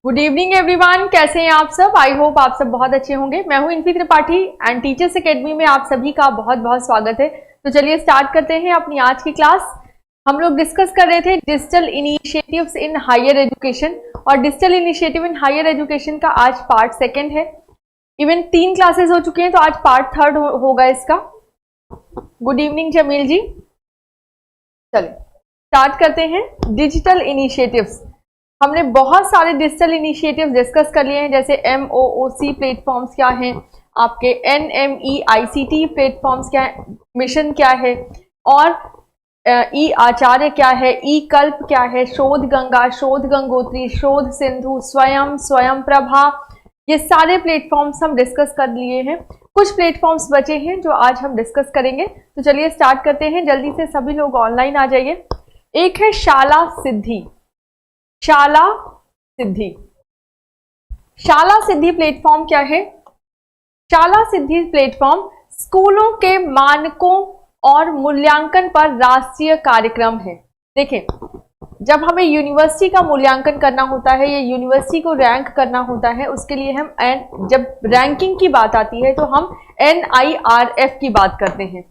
Good evening everyone, कैसे हैं आप सब। आई होप आप सब बहुत अच्छे होंगे। मैं हूं Infy Tripathi and teachers academy में आप सभी का बहुत बहुत स्वागत है। तो चलिए स्टार्ट करते हैं अपनी आज की क्लास। हम लोग डिस्कस कर रहे थे digital initiatives in higher education, और digital initiative in higher education का आज पार्ट सेकेंड है। इवन 3 क्लासेस हो चुके हैं, तो आज पार्ट थर्ड होगा इसका। Good evening Jameel ji. चलिए स्टार्ट करते हैं। डिजिटल इनिशिएटिव्स, हमने बहुत सारे डिजिटल इनिशिएटिव डिस्कस कर लिए हैं, जैसे MOOC प्लेटफॉर्म्स क्या हैं, आपके NMEICT प्लेटफॉर्म्स क्या है, मिशन क्या है, और ई आचार्य क्या है, ई कल्प क्या है, शोध गंगा, शोध गंगोत्री, शोध सिंधु, स्वयं प्रभा, ये सारे प्लेटफॉर्म्स हम डिस्कस कर लिए हैं। कुछ प्लेटफॉर्म्स बचे हैं जो आज हम डिस्कस करेंगे। तो चलिए स्टार्ट करते हैं। जल्दी से सभी लोग ऑनलाइन आ जाइए। एक है शाला सिद्धि। शाला सिद्धि, शाला सिद्धि प्लेटफॉर्म क्या है? शाला सिद्धि प्लेटफॉर्म स्कूलों के मानकों और मूल्यांकन पर राष्ट्रीय कार्यक्रम है। देखिए, जब हमें यूनिवर्सिटी का मूल्यांकन करना होता है या यूनिवर्सिटी को रैंक करना होता है, उसके लिए हम जब रैंकिंग की बात आती है तो हम NIRF की बात करते हैं।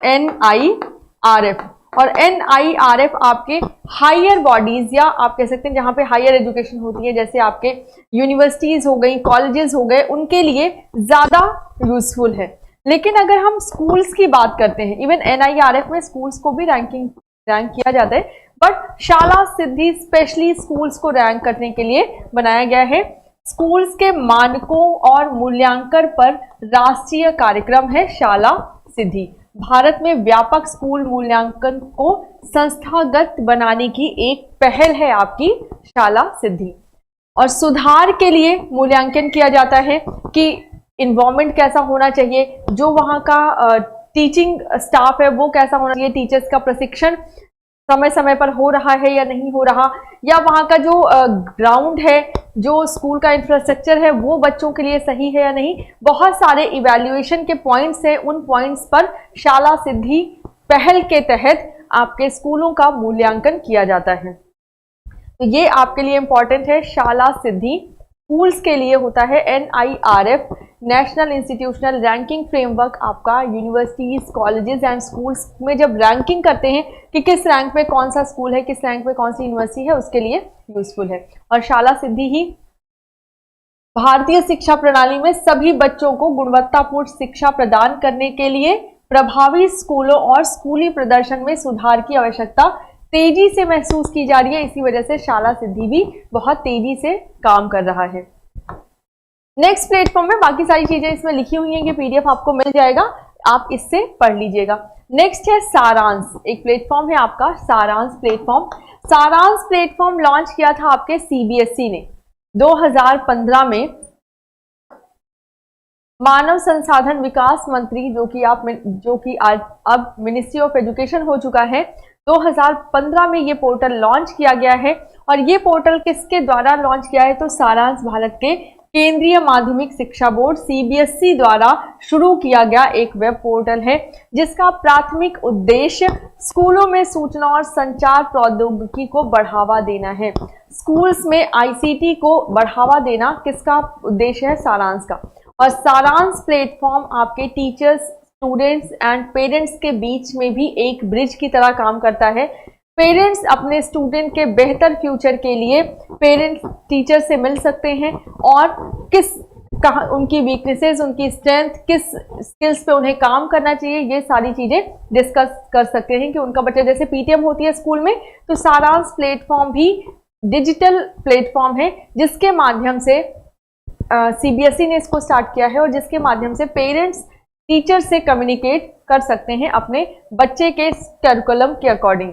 NIRF, और NIRF आपके हायर बॉडीज, या आप कह सकते हैं जहां पे हायर एजुकेशन होती है, जैसे आपके यूनिवर्सिटीज हो गई, कॉलेजेस हो गए, उनके लिए ज्यादा यूजफुल है। लेकिन अगर हम स्कूल्स की बात करते हैं, इवन NIRF में स्कूल्स को भी रैंक किया जाता है, बट शाला सिद्धि स्पेशली स्कूल्स को रैंक करने के लिए बनाया गया है। स्कूल्स के मानकों और मूल्यांकन पर राष्ट्रीय कार्यक्रम है शाला सिद्धि। भारत में व्यापक स्कूल मूल्यांकन को संस्थागत बनाने की एक पहल है आपकी शाला सिद्धि। और सुधार के लिए मूल्यांकन किया जाता है कि इन्वायरमेंट कैसा होना चाहिए, जो वहाँ का टीचिंग स्टाफ है वो कैसा होना चाहिए, टीचर्स का प्रशिक्षण समय समय पर हो रहा है या नहीं हो रहा, या वहाँ का जो ग्राउंड है, जो स्कूल का इंफ्रास्ट्रक्चर है, वो बच्चों के लिए सही है या नहीं। बहुत सारे इवैल्यूएशन के पॉइंट्स हैं, उन पॉइंट्स पर शाला सिद्धि पहल के तहत आपके स्कूलों का मूल्यांकन किया जाता है। तो ये आपके लिए इंपॉर्टेंट है। शाला सिद्धि स्कूल्स के लिए होता है। NIRF national institutional ranking framework आपका यूनिवर्सिटीज, कॉलेजेस एंड स्कूल्स में जब रैंकिंग करते हैं कि किस रैंक में कौन सा स्कूल है, किस रैंक में कौन सी यूनिवर्सिटी है, उसके लिए यूजफुल है। और शाला सिद्धि ही भारतीय शिक्षा प्रणाली में सभी बच्चों को गुणवत्तापूर्ण शिक्षा प्रदान करने के लिए प्रभावी स्कूलों और स्कूली प्रदर्शन में सुधार की आवश्यकता तेजी से महसूस की जा रही है। इसी वजह से शाला सिद्धि भी बहुत तेजी से काम कर रहा है। नेक्स्ट प्लेटफॉर्म में बाकी सारी चीजें इसमें लिखी हुई हैं, ये PDF आपको मिल जाएगा, आप इससे पढ़ लीजिएगा। नेक्स्ट है सारांश। एक प्लेटफॉर्म है आपका सारांश प्लेटफॉर्म। सारांश प्लेटफॉर्म लॉन्च किया था आपके CBSE ने 2015 में। मानव संसाधन विकास मंत्री, जो कि आज अब मिनिस्ट्री ऑफ एजुकेशन हो चुका है, 2015 में ये पोर्टल लॉन्च किया गया है। और ये पोर्टल किसके द्वारा लॉन्च किया है? तो सारांश भारत के केंद्रीय माध्यमिक शिक्षा बोर्ड CBSE द्वारा शुरू किया गया एक वेब पोर्टल है, जिसका प्राथमिक उद्देश्य स्कूलों में सूचना और संचार प्रौद्योगिकी को बढ़ावा देना है। स्कूल्स में ICT को बढ़ावा देना किसका उद्देश्य है? सारांश का। और सारांश प्लेटफॉर्म आपके टीचर्स, स्टूडेंट्स एंड पेरेंट्स के बीच में भी एक ब्रिज की तरह काम करता है। पेरेंट्स अपने स्टूडेंट के बेहतर फ्यूचर के लिए पेरेंट्स टीचर से मिल सकते हैं, और कहाँ उनकी वीकनेसेस, उनकी स्ट्रेंथ, किस स्किल्स पे उन्हें काम करना चाहिए, ये सारी चीजें डिस्कस कर सकते हैं कि उनका बच्चा, जैसे PTM होती है स्कूल में, तो सारांश प्लेटफॉर्म भी डिजिटल प्लेटफॉर्म है, जिसके माध्यम से CBSE ने इसको स्टार्ट किया है, और जिसके माध्यम से पेरेंट्स टीचर से कम्युनिकेट कर सकते हैं अपने बच्चे के करिकुलम के अकॉर्डिंग।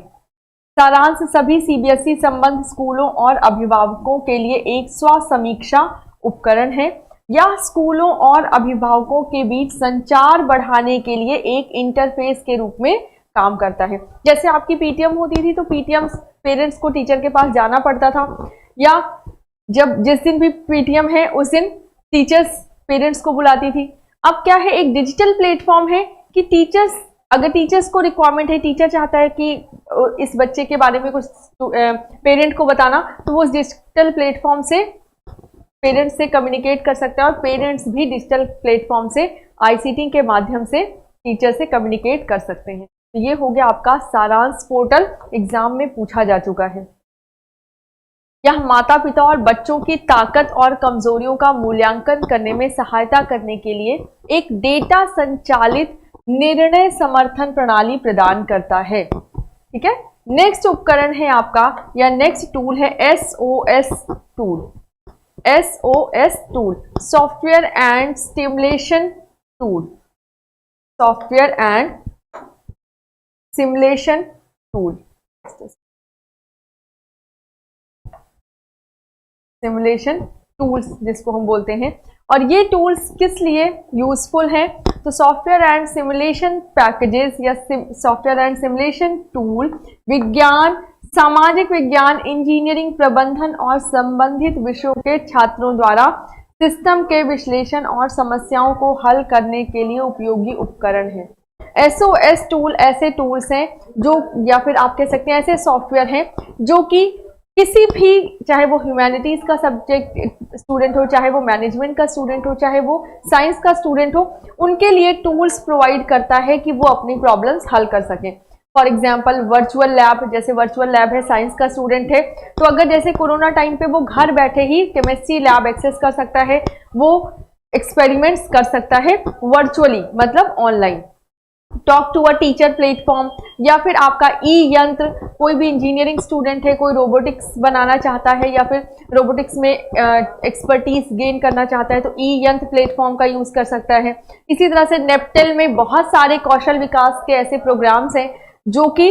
सारांश सभी CBSE संबद्ध स्कूलों और अभिभावकों के लिए एक स्व समीक्षा उपकरण है, या स्कूलों और अभिभावकों के बीच संचार बढ़ाने के लिए एक इंटरफेस के रूप में काम करता है। जैसे आपकी PTM होती थी, तो PTM पेरेंट्स को टीचर के पास जाना पड़ता था, या जिस दिन भी PTM है उस दिन टीचर्स पेरेंट्स को बुलाती थी। अब क्या है, एक डिजिटल प्लेटफॉर्म है कि अगर टीचर्स को रिक्वायरमेंट है, टीचर चाहता है कि इस बच्चे के बारे में कुछ पेरेंट को बताना, तो वो उस डिजिटल प्लेटफॉर्म से पेरेंट्स से कम्युनिकेट कर सकते हैं और पेरेंट्स भी डिजिटल प्लेटफॉर्म से आईसीटी के माध्यम से टीचर से कम्युनिकेट कर सकते हैं। तो ये हो गया आपका सारांश पोर्टल, एग्जाम में पूछा जा चुका है। यह माता पिता और बच्चों की ताकत और कमजोरियों का मूल्यांकन करने में सहायता करने के लिए एक डेटा संचालित निर्णय समर्थन प्रणाली प्रदान करता है। ठीक है, नेक्स्ट उपकरण है आपका या नेक्स्ट टूल है SOS tool. SOS tool, software and simulation tool, software and simulation tool, simulation tools जिसको हम बोलते हैं। और ये टूल्स किस लिए यूजफुल हैं? तो सॉफ्टवेयर एंड सिमुलेशन पैकेजेस या सॉफ्टवेयर एंड सिमुलेशन टूल विज्ञान, सामाजिक विज्ञान, इंजीनियरिंग, प्रबंधन और संबंधित विषयों के छात्रों द्वारा सिस्टम के विश्लेषण और समस्याओं को हल करने के लिए उपयोगी उपकरण है। एसओएस टूल ऐसे टूल्स हैं जो, या फिर आप कह सकते हैं ऐसे सॉफ्टवेयर हैं जो कि किसी भी, चाहे वो ह्यूमैनिटीज का सब्जेक्ट स्टूडेंट हो, चाहे वो मैनेजमेंट का स्टूडेंट हो, चाहे वो साइंस का स्टूडेंट हो, उनके लिए टूल्स प्रोवाइड करता है कि वो अपनी प्रॉब्लम्स हल कर सकें। फॉर एग्जाम्पल वर्चुअल लैब, जैसे वर्चुअल लैब है, साइंस का स्टूडेंट है तो अगर जैसे कोरोना टाइम पे वो घर बैठे ही केमिस्ट्री लैब एक्सेस कर सकता है, वो एक्सपेरिमेंट्स कर सकता है वर्चुअली, मतलब online. Talk to a teacher platform, या फिर आपका ई यंत्र, कोई भी इंजीनियरिंग स्टूडेंट है, कोई रोबोटिक्स बनाना चाहता है या फिर रोबोटिक्स में एक्सपर्टीज गेन करना चाहता है तो ई यंत्र प्लेटफॉर्म का यूज कर सकता है। इसी तरह से नेप्टेल में बहुत सारे कौशल विकास के ऐसे प्रोग्राम्स हैं जो कि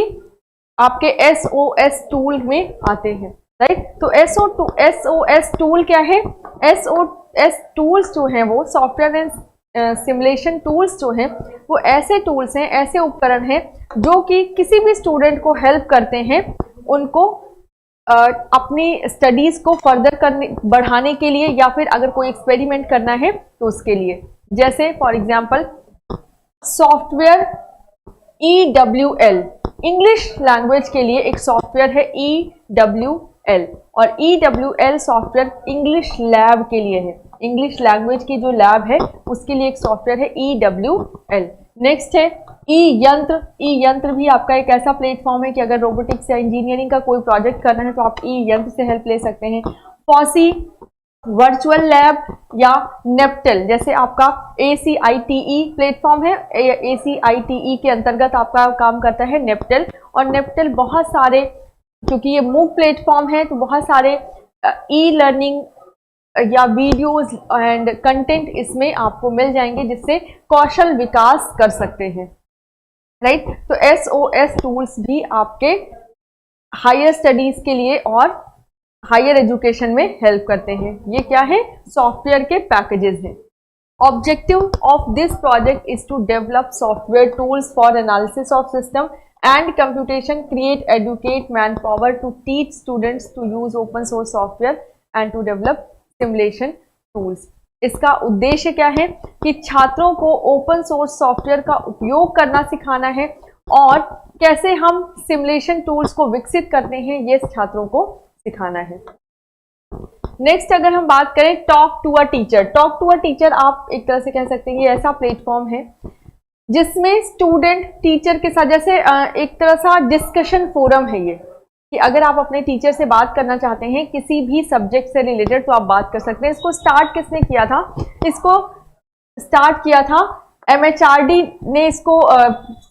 आपके एसओएस टूल में आते हैं, राइट। तो एसओएस टूल क्या है? एसओएस टूल्स जो हैं वो सॉफ्टवेयर एंड सिमुलेशन टूल्स जो हैं वो ऐसे टूल्स हैं, ऐसे उपकरण हैं जो कि किसी भी स्टूडेंट को हेल्प करते हैं उनको अपनी स्टडीज को फर्दर बढ़ाने के लिए, या फिर अगर कोई एक्सपेरिमेंट करना है तो उसके लिए। जैसे for example software EWL, English language के लिए एक सॉफ्टवेयर है EWL, और EWL सॉफ्टवेयर इंग्लिश लैब के लिए है। इंग्लिश लैंग्वेज की जो लैब है उसके लिए एक सॉफ्टवेयर है EWL। नेक्स्ट है ई यंत्र। ई यंत्र भी आपका एक ऐसा प्लेटफॉर्म है कि अगर रोबोटिक्स या इंजीनियरिंग का कोई प्रोजेक्ट करना है तो आप ई यंत्र से हेल्प ले सकते हैं। फॉसी, वर्चुअल लैब या नेप्टेल, जैसे आपका ACITE प्लेटफॉर्म है, ACITE के अंतर्गत आपका काम करता है नेप्टेल। और नेप्टेल बहुत सारे, क्योंकि ये मूक प्लेटफॉर्म है तो बहुत सारे ई लर्निंग या वीडियोस एंड कंटेंट इसमें आपको मिल जाएंगे जिससे कौशल विकास कर सकते हैं, राइट। तो एसओएस टूल्स भी आपके हायर स्टडीज के लिए और हायर एजुकेशन में हेल्प करते हैं। ये क्या है? सॉफ्टवेयर के पैकेजेस हैं। Objective of this project is to develop software tools for analysis of system and computation, create educate manpower to teach students to use open source software and to develop simulation tools। इसका उद्देश्य क्या है कि छात्रों को open source software का उपयोग करना सिखाना है और कैसे हम सिमुलेशन टूल्स को विकसित करते हैं ये छात्रों को सिखाना है। नेक्स्ट अगर हम बात करें talk to a teacher. Talk to a teacher आप एक तरह से कह सकते हैं ये ऐसा प्लेटफॉर्म है जिसमें स्टूडेंट टीचर के साथ, जैसे एक तरह सा डिस्कशन फोरम है ये, कि अगर आप अपने टीचर से बात करना चाहते हैं किसी भी सब्जेक्ट से रिलेटेड तो आप बात कर सकते हैं। इसको स्टार्ट किसने किया था? इसको स्टार्ट किया था MHRD ने, इसको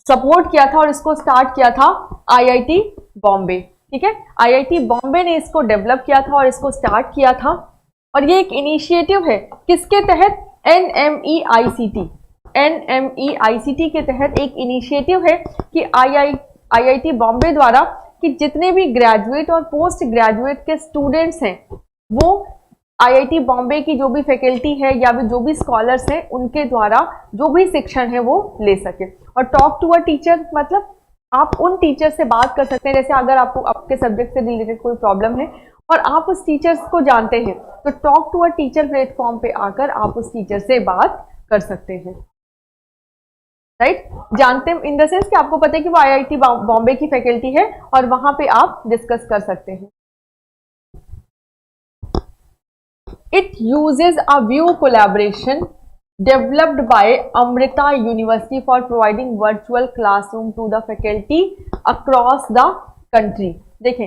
सपोर्ट किया था और इसको स्टार्ट किया था IIT बॉम्बे। ठीक है, IIT बॉम्बे ने इसको डेवलप किया था और इसको स्टार्ट किया था। और ये एक इनिशिएटिव है किसके तहत? NMEICT के तहत एक इनिशिएटिव है कि IIT बॉम्बे द्वारा कि जितने भी ग्रेजुएट और पोस्ट ग्रेजुएट के स्टूडेंट्स हैं वो IIT बॉम्बे की जो भी फैकल्टी है या भी जो भी स्कॉलर्स हैं उनके द्वारा जो भी शिक्षण है वो ले सके। और टॉक टू अ टीचर मतलब आप उन टीचर से बात कर सकते हैं, जैसे अगर आपको आपके सब्जेक्ट से रिलेटेड कोई प्रॉब्लम है और आप उस टीचर्स को जानते हैं तो talk to a teacher platform पे आकर आप उस टीचर से बात कर सकते हैं, राइट। जानते हैं इन द सेंस कि आपको पता है कि वो IIT बॉम्बे की फैकल्टी है और वहां पे आप डिस्कस कर सकते हैं। It uses a View collaboration developed by Amrita University for providing virtual classroom to the faculty across the country. देखें,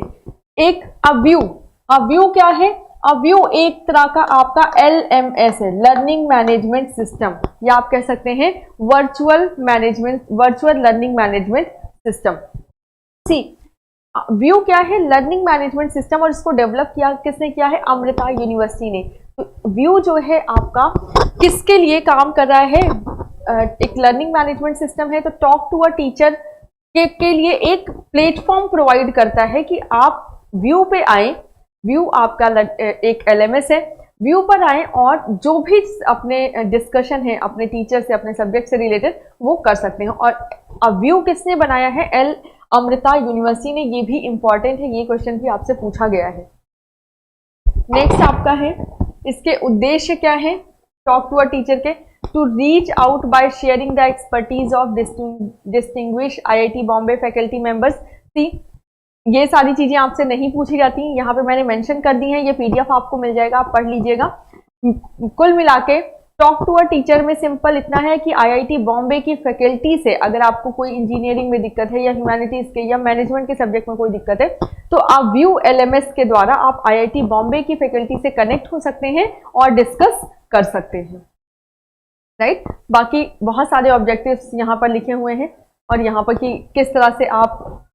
एक अव्यू क्या है? अव्यू एक तरह का आपका LMS है, लर्निंग मैनेजमेंट सिस्टम, या आप कह सकते हैं वर्चुअल लर्निंग मैनेजमेंट सिस्टम। सी व्यू क्या है? लर्निंग मैनेजमेंट सिस्टम, और इसको डेवलप किसने किया है? अमृता यूनिवर्सिटी ने। तो व्यू जो है आपका किसके लिए काम कर रहा है? एक लर्निंग मैनेजमेंट सिस्टम है, तो टॉक टू अ टीचर के लिए एक प्लेटफॉर्म प्रोवाइड करता है कि आप व्यू पे आए। व्यू आपका एक LMS है, व्यू पर आए और जो भी अपने डिस्कशन है अपने टीचर से, अपने सब्जेक्ट से रिलेटेड, वो कर सकते हैं। और व्यू किसने बनाया है? अमृता यूनिवर्सिटी ने। ये भी इंपॉर्टेंट है, ये क्वेश्चन भी आपसे पूछा गया है। नेक्स्ट आपका है, इसके उद्देश्य क्या है? टॉक टू अ टीचर के, to reach out by sharing the expertise of distinguish IIT Bombay faculty members. See ये सारी चीजें आपसे नहीं पूछी जाती, यहाँ पे मैंने मेंशन कर दी हैं, ये PDF आपको मिल जाएगा, आप पढ़ लीजिएगा। कुल मिला के टॉक टू अ टीचर में सिंपल इतना है कि IIT बॉम्बे की फैकल्टी से अगर आपको कोई इंजीनियरिंग में दिक्कत है या ह्यूमैनिटीज के या मैनेजमेंट के सब्जेक्ट में कोई दिक्कत है, तो आप व्यू LMS के द्वारा आप IIT बॉम्बे की फैकल्टी से कनेक्ट हो सकते हैं और डिस्कस कर सकते हैं, राइट। बाकी बहुत सारे ऑब्जेक्टिव्स यहाँ पर लिखे हुए हैं, और यहाँ पर कि किस तरह से आप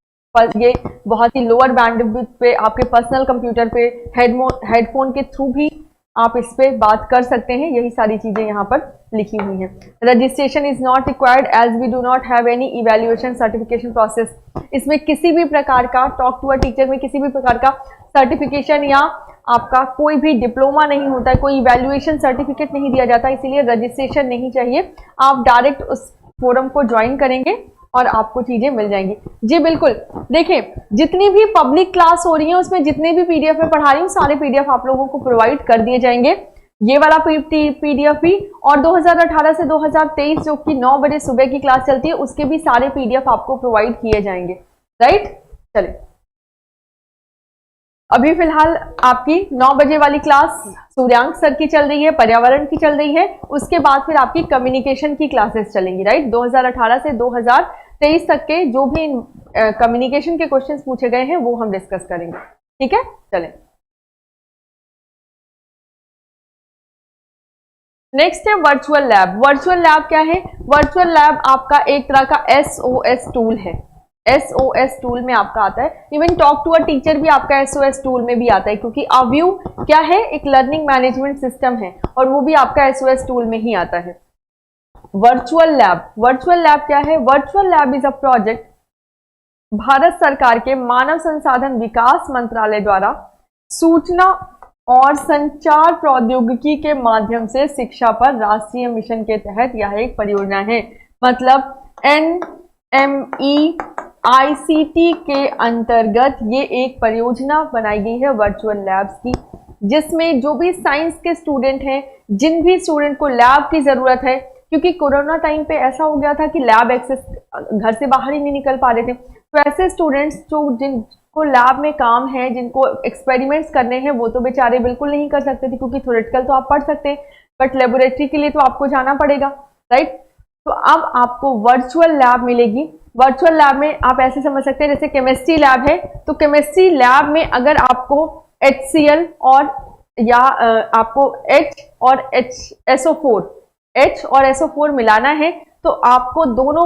ये बहुत ही लोअर बैंडविड्थ पे आपके पर्सनल कंप्यूटर पे हेडफोन के थ्रू भी आप इस पे बात कर सकते हैं। यही सारी चीजें यहाँ पर लिखी हुई हैं। Registration is not required as we do not have any evaluation certification process. इसमें किसी भी प्रकार का टॉक टू अ टीचर में किसी भी प्रकार का सर्टिफिकेशन या आपका कोई भी डिप्लोमा नहीं होता है, कोई इवैल्यूएशन सर्टिफिकेट नहीं दिया जाता, इसीलिए रजिस्ट्रेशन नहीं चाहिए। आप डायरेक्ट उस फोरम को ज्वाइन करेंगे और आपको चीजें मिल जाएंगी। जी बिल्कुल, देखें जितनी भी पब्लिक क्लास हो रही है उसमें जितने भी PDF में पढ़ा रही हूँ सारे PDF आप लोगों को प्रोवाइड कर दिए जाएंगे। ये वाला PDF भी, और 2018 से 2023 जो कि 9 बजे सुबह की क्लास चलती है उसके भी सारे PDF आपको प्रोवाइड किए जाएंगे, राइट। चले, अभी फिलहाल आपकी 9 बजे वाली क्लास सूर्यांक सर की चल रही है, पर्यावरण की चल रही है, उसके बाद फिर आपकी कम्युनिकेशन की क्लासेस चलेंगी, राइट। 2018 से 2023 तक के जो भी कम्युनिकेशन के क्वेश्चंस पूछे गए हैं वो हम डिस्कस करेंगे, ठीक है। चलें, नेक्स्ट है वर्चुअल लैब। वर्चुअल लैब क्या है? वर्चुअल लैब आपका एक तरह का SOS टूल है। SOS टूल में आपका आता है, even talk to a teacher भी आपका SOS टूल में भी आता है, क्योंकि अव्यू क्या है? एक लर्निंग मैनेजमेंट सिस्टम है और वो भी आपका SOS टूल में ही आता है। वर्चुअल लैब क्या है? Virtual lab is a project Bharat सरकार के मानव संसाधन विकास मंत्रालय द्वारा सूचना और संचार प्रौद्योगिकी के माध्यम से शिक्षा पर राष्ट्रीय मिशन के तहत यह एक परियोजना है। मतलब NMEICT के अंतर्गत ये एक परियोजना बनाई गई है वर्चुअल लैब्स की, जिसमें जो भी साइंस के स्टूडेंट हैं, जिन भी स्टूडेंट को लैब की जरूरत है, क्योंकि कोरोना टाइम पे ऐसा हो गया था कि लैब एक्सेस घर से बाहर ही नहीं निकल पा रहे थे, तो ऐसे स्टूडेंट्स जिनको लैब में काम है, जिनको एक्सपेरिमेंट्स करने हैं, वो तो बेचारे बिल्कुल नहीं कर सकते थे, क्योंकि थ्योरेटिकल तो आप पढ़ सकते हैं बट लेबोरेटरी के लिए तो आपको जाना पड़ेगा, राइट। तो अब आपको वर्चुअल लैब मिलेगी। वर्चुअल लैब में आप ऐसे समझ सकते हैं जैसे केमिस्ट्री लैब है, तो केमिस्ट्री लैब में अगर आपको HCl और या आपको H और SO4 मिलाना है, तो आपको दोनों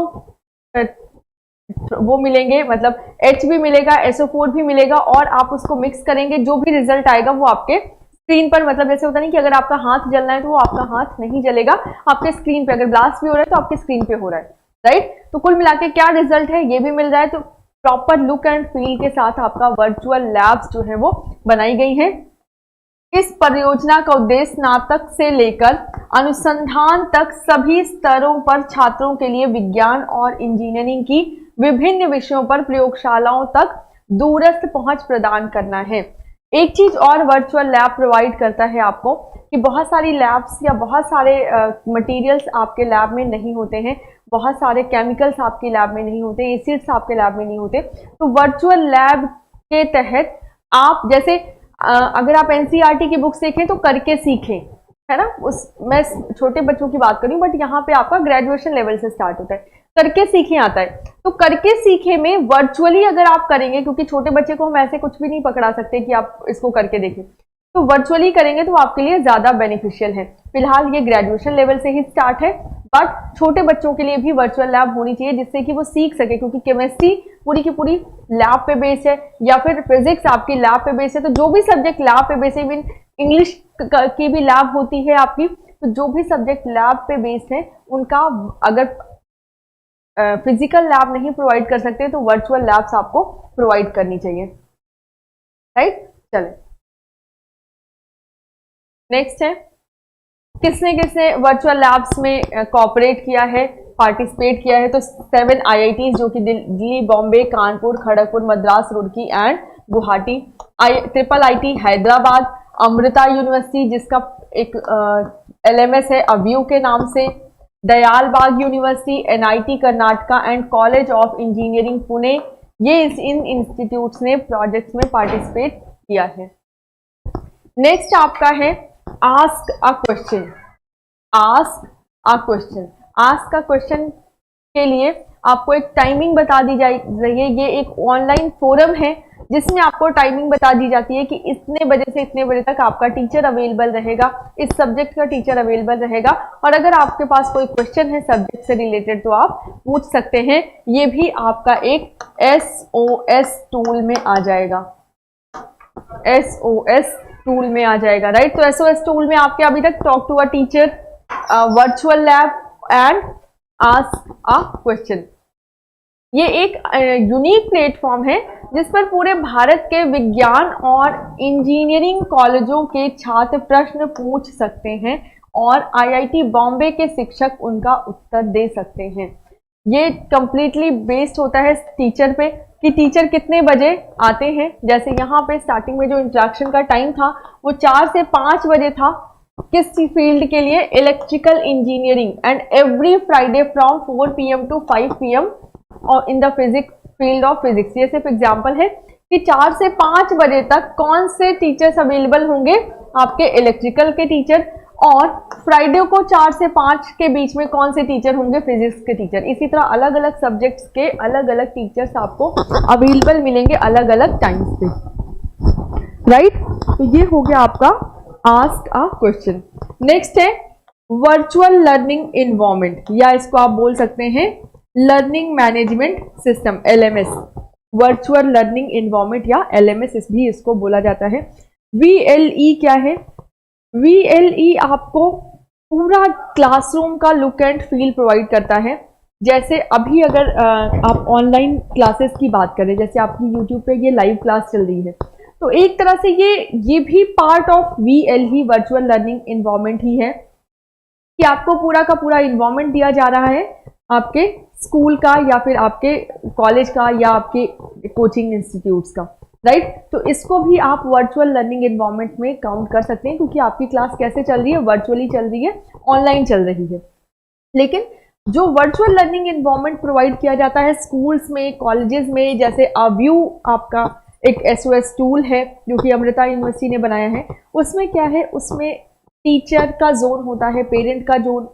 वो मिलेंगे, मतलब H भी मिलेगा, SO4 भी मिलेगा, और आप उसको मिक्स करेंगे, जो भी रिजल्ट आएगा वो आपके स्क्रीन पर, मतलब जैसे होता नहीं कि अगर आपका हाथ जलना है तो वो आपका हाथ नहीं जलेगा, आपके स्क्रीन पे, अगर ब्लास्ट भी हो रहा है तो आपके स्क्रीन पे हो रहा है, राइट। तो कुल मिला के क्या रिजल्ट है ये भी मिल रहा है। तो प्रॉपर लुक एंड फील के साथ आपका वर्चुअल लैब्स जो है वो बनाई गई है। इस परियोजना का उद्देश्य स्नातक से लेकर अनुसंधान तक सभी स्तरों पर छात्रों के लिए विज्ञान और इंजीनियरिंग की विभिन्न विषयों पर प्रयोगशालाओं तक दूरस्थ पहुंच प्रदान करना है। एक चीज और वर्चुअल लैब प्रोवाइड करता है आपको कि बहुत सारी लैब्स या बहुत सारे मटेरियल्स आपके लैब में नहीं होते हैं, बहुत सारे केमिकल्स आपकी लैब में नहीं होते, एसिड्स आपके लैब में नहीं होते। तो वर्चुअल लैब के तहत आप जैसे अगर आप एनसीईआरटी की बुक्स देखें तो करके सीखें, है ना, उस मैं छोटे बच्चों की बात कर रही हूँ, बट यहाँ पे आपका ग्रेजुएशन लेवल से स्टार्ट होता है, करके सीखे आता है। तो करके सीखे में वर्चुअली अगर आप करेंगे, क्योंकि छोटे बच्चे को हम ऐसे कुछ भी नहीं पकड़ा सकते कि आप इसको करके देखें, तो वर्चुअली करेंगे तो आपके लिए ज्यादा बेनिफिशियल है। फिलहाल ये ग्रेजुएशन लेवल से ही स्टार्ट है, बट छोटे बच्चों के लिए भी वर्चुअल लैब होनी चाहिए जिससे कि वो सीख सके, क्योंकि केमिस्ट्री पूरी की पूरी लैब पे बेस्ड है, या फिर फिजिक्स आपकी लैब पे बेस्ड है। तो जो भी सब्जेक्ट लैब पे बेस्ड है, इवन इंग्लिश की भी लैब होती है आपकी, तो जो भी सब्जेक्ट लैब पे बेस्ड है उनका अगर फिजिकल लैब नहीं प्रोवाइड कर सकते तो वर्चुअल लैब्स आपको प्रोवाइड करनी चाहिए, राइट। चले नेक्स्ट है, किसने किसने वर्चुअल लैब्स में कोऑपरेट किया है, पार्टिसिपेट किया है। तो 7 IITs जो कि Delhi, Bombay, Kanpur, Kharagpur, Madras, Roorkee and Guwahati, IIT Hyderabad, Amrita university जिसका एक LMS है अव्यू के नाम से, Dayal Bagh university, NIT Karnataka and college of engineering Pune, ये इन इंस्टीट्यूट्स ने प्रोजेक्ट्स में पार्टिसिपेट किया है। नेक्स्ट आपका है ask a question. Ask a question, ask a question के लिए आपको एक टाइमिंग बता दी जाएगी। ये एक ऑनलाइन फोरम है जिसमें आपको टाइमिंग बता दी जाती है कि इतने बजे से इतने बजे तक आपका टीचर अवेलेबल रहेगा, इस सब्जेक्ट का टीचर अवेलेबल रहेगा, और अगर आपके पास कोई क्वेश्चन है सब्जेक्ट से रिलेटेड तो आप पूछ सकते हैं। ये भी आपका एक SOS टूल में आ जाएगा, SOS टूल में आ जाएगा, राइट। तो SOS टूल में आपके अभी तक talk to a teacher, virtual lab and ask a question, ये एक यूनिक प्लेटफॉर्म है जिस पर पूरे भारत के विज्ञान और इंजीनियरिंग कॉलेजों के छात्र प्रश्न पूछ सकते हैं और IIT बॉम्बे के शिक्षक उनका उत्तर दे सकते हैं। ये कंप्लीटली बेस्ड होता है टीचर पे कि टीचर कितने बजे आते हैं। जैसे यहाँ पे स्टार्टिंग में जो इंट्रैक्शन का टाइम था वो 4 से 5 बजे था, किस फील्ड के लिए, electrical engineering, and every Friday from 4 PM to 5 PM और in the physics field of physics. ये सिर्फ एग्जांपल है कि 4 से 5 बजे तक कौन से टीचर्स अवेलेबल होंगे, आपके इलेक्ट्रिकल के टीचर, और फ्राइडे को 4 से 5 के बीच में कौन से टीचर होंगे, फिजिक्स के टीचर। इसी तरह अलग अलग सब्जेक्ट्स के अलग अलग टीचर्स आपको अवेलेबल मिलेंगे अलग अलग टाइम्स पे, राइट। तो ये हो गया आपका आस्क अ क्वेश्चन। नेक्स्ट है वर्चुअल लर्निंग इन्वायरमेंट, या इसको आप बोल सकते हैं learning management system, LMS, virtual learning environment या LMS भी इसको बोला जाता है। VLE क्या है, VLE आपको पूरा क्लासरूम का लुक एंड फील प्रोवाइड करता है। जैसे अभी अगर आप ऑनलाइन क्लासेस की बात करें, जैसे आपकी यूट्यूब पे ये लाइव क्लास चल रही है, तो एक तरह से ये भी part of VLE virtual learning environment ही है कि आपको पूरा का पूरा इन्वायरमेंट दिया जा रहा है आपके स्कूल का या फिर आपके कॉलेज का या आपके कोचिंग इंस्टीट्यूट्स का, राइट। तो इसको भी आप वर्चुअल लर्निंग इन्वायरमेंट में काउंट कर सकते हैं, क्योंकि आपकी क्लास कैसे चल रही है, वर्चुअली चल रही है, ऑनलाइन चल रही है। लेकिन जो वर्चुअल लर्निंग इन्वायरमेंट प्रोवाइड किया जाता है स्कूल्स में, कॉलेजेस में, जैसे अव्यू आपका एक SOS टूल है जो कि अमृता यूनिवर्सिटी ने बनाया है, उसमें क्या है, उसमें टीचर का जोन होता है, पेरेंट का जोन,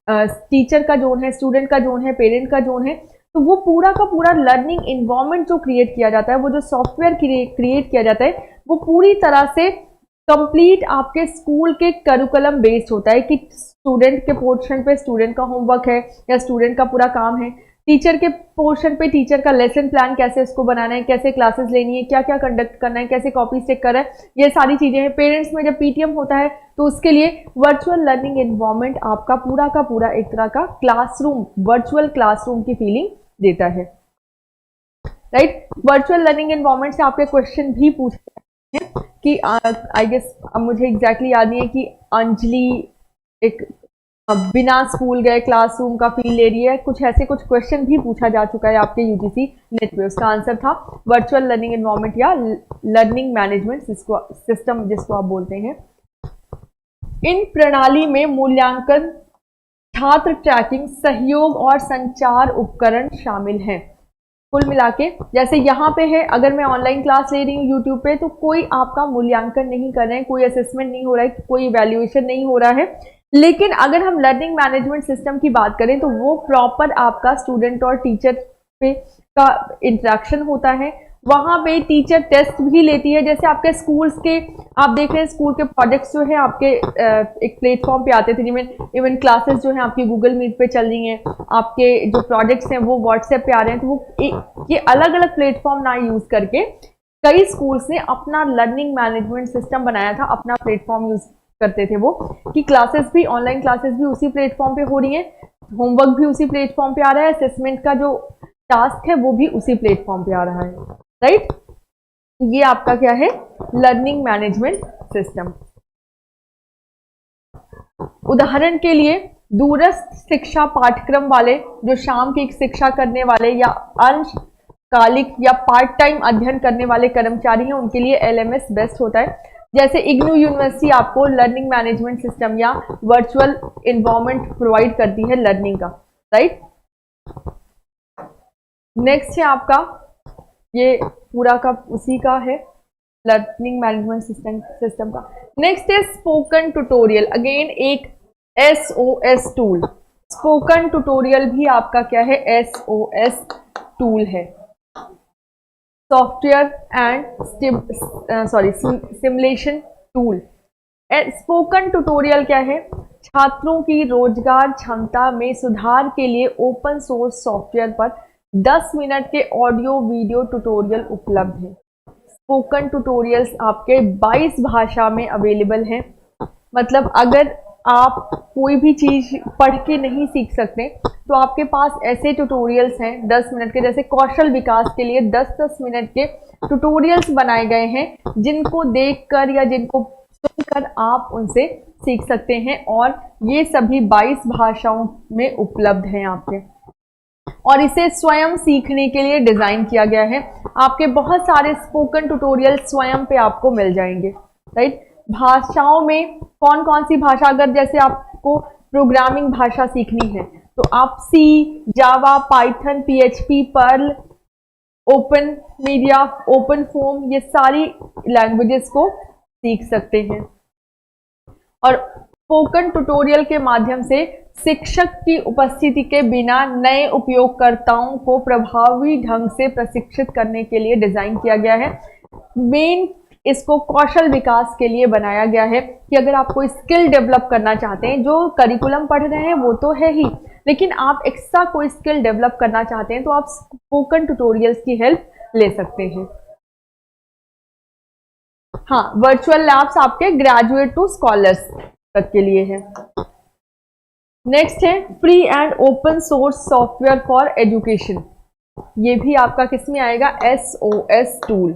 टीचर का जोन है, स्टूडेंट का जोन है, पेरेंट का जोन है। तो वो पूरा का पूरा लर्निंग इन्वायरमेंट जो क्रिएट किया जाता है, वो जो सॉफ्टवेयर क्रिएट किया जाता है, वो पूरी तरह से कंप्लीट आपके स्कूल के करिकुलम बेस्ड होता है कि स्टूडेंट के पोर्शन पे स्टूडेंट का होमवर्क है या स्टूडेंट का पूरा काम है, टीचर के पोर्शन पे टीचर का लेसन प्लान कैसे इसको बनाना है, कैसे क्लासेस लेनी है, क्या क्या कंडक्ट करना है, कैसे कॉपी चेक कर रहा है, ये सारी चीजें हैं। पेरेंट्स में जब PTM होता है तो उसके लिए वर्चुअल लर्निंग इन्वायरमेंट आपका पूरा का पूरा एक तरह का क्लासरूम, वर्चुअल क्लासरूम की फीलिंग देता है, राइट। वर्चुअल लर्निंग इन्वायरमेंट से आपके क्वेश्चन भी पूछते हैं कि आई गेस अब मुझे एग्जैक्टली याद नहीं है कि अंजलि एक बिना स्कूल गए क्लासरूम का फील ले रही है, कुछ ऐसे कुछ क्वेश्चन भी पूछा जा चुका है आपके UGC नेट पे। उसका आंसर था वर्चुअल लर्निंग इन्वायरमेंट या लर्निंग मैनेजमेंट सिस्टम जिसको आप बोलते हैं। इन प्रणाली में मूल्यांकन, छात्र ट्रैकिंग, सहयोग और संचार उपकरण शामिल हैं। कुल मिला के जैसे यहाँ पे है, अगर मैं ऑनलाइन क्लास ले रही हूँ यूट्यूब पे, तो कोई आपका मूल्यांकन नहीं कर रहे हैं, कोई असेसमेंट नहीं हो रहा है, कोई इवैल्यूएशन नहीं हो रहा है। लेकिन अगर हम लर्निंग मैनेजमेंट सिस्टम की बात करें तो वो प्रॉपर आपका स्टूडेंट और टीचर पे का इंटरेक्शन होता है। वहाँ पे टीचर टेस्ट भी लेती है, जैसे आपके स्कूल्स के आप देख रहे हैं, स्कूल के प्रोजेक्ट्स जो है आपके एक प्लेटफॉर्म पे आते थे, जिनमें इवन क्लासेस जो है आपकी गूगल मीट पे चल रही हैं, आपके जो प्रोजेक्ट्स हैं वो व्हाट्सएप पे आ रहे हैं। तो वो ये अलग अलग प्लेटफॉर्म ना यूज करके कई स्कूल्स ने अपना लर्निंग मैनेजमेंट सिस्टम बनाया था, अपना प्लेटफॉर्म यूज करते थे वो, कि क्लासेस भी, ऑनलाइन क्लासेस भी उसी प्लेटफॉर्म पे हो रही हैं, होमवर्क भी उसी प्लेटफॉर्म पे आ रहा है, असेसमेंट का जो टास्क है वो भी उसी प्लेटफॉर्म पे आ रहा है, राइट। ये आपका क्या है, लर्निंग मैनेजमेंट सिस्टम। उदाहरण के लिए दूरस्थ शिक्षा पाठ्यक्रम वाले, जो शाम की शिक्षा करने वाले या अंशकालिक या पार्ट टाइम अध्ययन करने वाले कर्मचारी हैं, उनके लिए एलएमएस बेस्ट होता है। जैसे इग्नू यूनिवर्सिटी आपको लर्निंग मैनेजमेंट सिस्टम या वर्चुअल एनवायरनमेंट प्रोवाइड करती है लर्निंग का, राइट। नेक्स्ट है आपका, ये पूरा का उसी का है, लर्निंग मैनेजमेंट सिस्टम का। नेक्स्ट है स्पोकन ट्यूटोरियल, अगेन एक एसओएस टूल। स्पोकन ट्यूटोरियल भी आपका क्या है, एसओएस टूल है, software and simulation tool. Spoken tutorial क्या है, छात्रों की रोजगार क्षमता में सुधार के लिए ओपन सोर्स सॉफ्टवेयर पर 10 मिनट के ऑडियो वीडियो ट्यूटोरियल उपलब्ध हैं। स्पोकन ट्यूटोरियल्स आपके 22 भाषा में अवेलेबल हैं। मतलब अगर आप कोई भी चीज पढ़ के नहीं सीख सकते तो आपके पास ऐसे ट्यूटोरियल्स हैं 10 मिनट के, जैसे कौशल विकास के लिए 10-10 मिनट के ट्यूटोरियल्स बनाए गए हैं, जिनको देखकर या जिनको सुनकर आप उनसे सीख सकते हैं, और ये सभी 22 भाषाओं में उपलब्ध हैं आपके। और इसे स्वयं सीखने के लिए डिजाइन किया गया है। आपके बहुत सारे स्पोकन ट्यूटोरियल स्वयं पे आपको मिल जाएंगे, राइट। भाषाओं में कौन कौन सी भाषा, अगर जैसे आपको प्रोग्रामिंग भाषा सीखनी है तो आप C, Java, Python, PHP, Perl, open media, open foam, ये सारी लैंग्वेजेस को सीख सकते हैं। और स्पोकन ट्यूटोरियल के माध्यम से शिक्षक की उपस्थिति के बिना नए उपयोगकर्ताओं को प्रभावी ढंग से प्रशिक्षित करने के लिए डिजाइन किया गया है। मेन इसको कौशल विकास के लिए बनाया गया है कि अगर आप कोई स्किल डेवलप करना चाहते हैं, जो करिकुलम पढ़ रहे हैं वो तो है ही, लेकिन आप एक्स्ट्रा कोई स्किल डेवलप करना चाहते हैं तो आप स्पोकन ट्यूटोरियल्स की हेल्प ले सकते हैं। हाँ, वर्चुअल लैब्स आपके ग्रेजुएट टू स्कॉलर्स तक के लिए है। नेक्स्ट है free and open source software for education. ये भी आपका किस में आएगा, एसओएस टूल।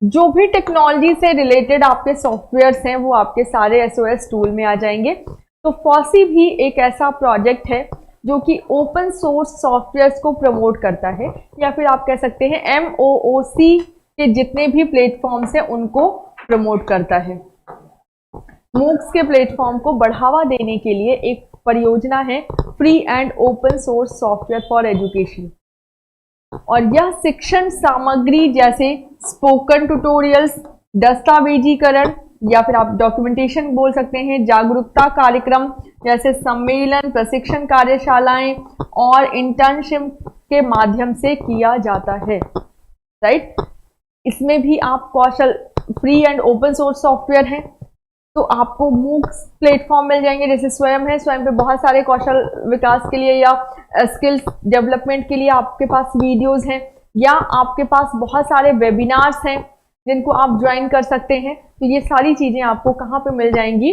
जो भी टेक्नोलॉजी से रिलेटेड आपके सॉफ्टवेयर्स हैं वो आपके सारे एसओएस टूल में आ जाएंगे। तो फॉसी भी एक ऐसा प्रोजेक्ट है जो कि ओपन सोर्स सॉफ्टवेयर्स को प्रमोट करता है, या फिर आप कह सकते हैं एमओओसी के जितने भी प्लेटफॉर्म्स हैं उनको प्रमोट करता है। मूक्स के प्लेटफॉर्म को बढ़ावा देने के लिए एक परियोजना है free and open source software for education, और यह शिक्षण सामग्री जैसे स्पोकन ट्यूटोरियल्स, दस्तावेजीकरण या फिर आप डॉक्यूमेंटेशन बोल सकते हैं, जागरूकता कार्यक्रम जैसे सम्मेलन, प्रशिक्षण कार्यशालाएं और इंटर्नशिप के माध्यम से किया जाता है, राइट। इसमें भी आप कौशल, free and open source software है तो आपको मूक्स प्लेटफॉर्म मिल जाएंगे, जैसे स्वयं है, स्वयं पे बहुत सारे कौशल विकास के लिए या स्किल्स डेवलपमेंट के लिए आपके पास वीडियोस हैं, या आपके पास बहुत सारे वेबिनार्स हैं जिनको आप ज्वाइन कर सकते हैं। तो ये सारी चीजें आपको कहाँ पे मिल जाएंगी,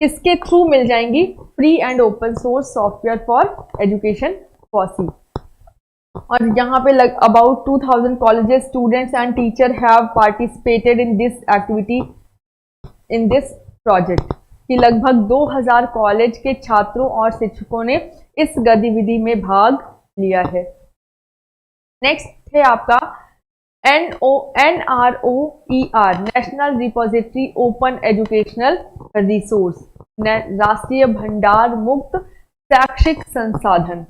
किसके थ्रू मिल जाएंगी, free and open source software for education FOSSEE. और यहाँ पे about 2000 colleges, students and teacher have participated in this activity in this project, कि लगभग 2000 कॉलेज के छात्रों और शिक्षकों ने इस गतिविधि में भाग लिया है। नेक्स्ट है आपका NROER, national repository open educational resource, राष्ट्रीय भंडार मुक्त शैक्षिक संसाधन।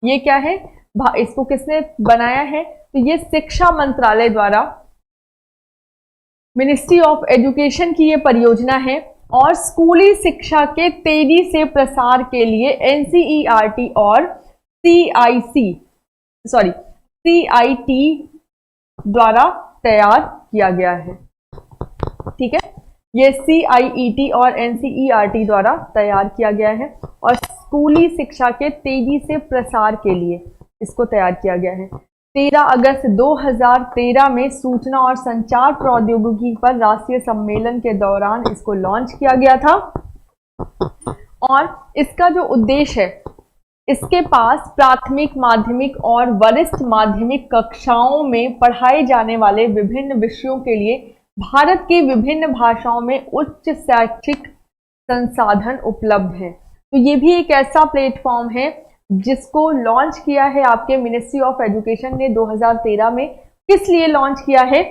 ये क्या है, इसको किसने बनाया है, तो ये शिक्षा मंत्रालय द्वारा, मिनिस्ट्री ऑफ एजुकेशन की ये परियोजना है। और स्कूली शिक्षा के तेजी से प्रसार के लिए एनसीईआरटी और सीआईटी द्वारा तैयार किया गया है। ठीक है, ये सीआईईटी और एनसीईआरटी द्वारा तैयार किया गया है और स्कूली शिक्षा के तेजी से प्रसार के लिए इसको तैयार किया गया है। 13 अगस्त 2013 में सूचना और संचार प्रौद्योगिकी पर राष्ट्रीय सम्मेलन के दौरान इसको लॉन्च किया गया था। और इसका जो उद्देश्य है, इसके पास प्राथमिक, माध्यमिक और वरिष्ठ माध्यमिक कक्षाओं में पढ़ाए जाने वाले विभिन्न विषयों के लिए भारत की विभिन्न भाषाओं में उच्च शैक्षिक संसाधन उपलब्ध हैं। तो ये भी एक ऐसा प्लेटफॉर्म है जिसको लॉन्च किया है आपके मिनिस्ट्री ऑफ एजुकेशन ने 2013 में। किस लिए लॉन्च किया है,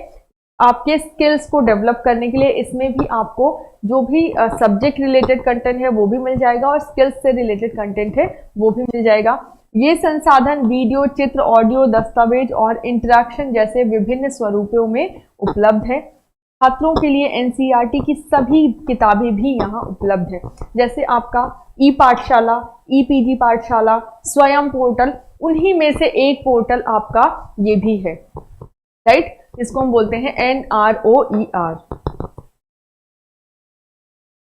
आपके स्किल्स को डेवलप करने के लिए। इसमें भी आपको जो भी सब्जेक्ट रिलेटेड कंटेंट है वो भी मिल जाएगा और स्किल्स से रिलेटेड कंटेंट है वो भी मिल जाएगा। ये संसाधन वीडियो, चित्र, ऑडियो, दस्तावेज और इंटरेक्शन जैसे विभिन्न स्वरूपों में उपलब्ध है। छात्रों के लिए एनसीईआरटी की सभी किताबें भी यहाँ उपलब्ध है, जैसे आपका ई पाठशाला, ई पीजी पाठशाला, स्वयं पोर्टल, उन्हीं में से एक पोर्टल आपका ये भी है, राइट, इसको हम बोलते हैं NROER।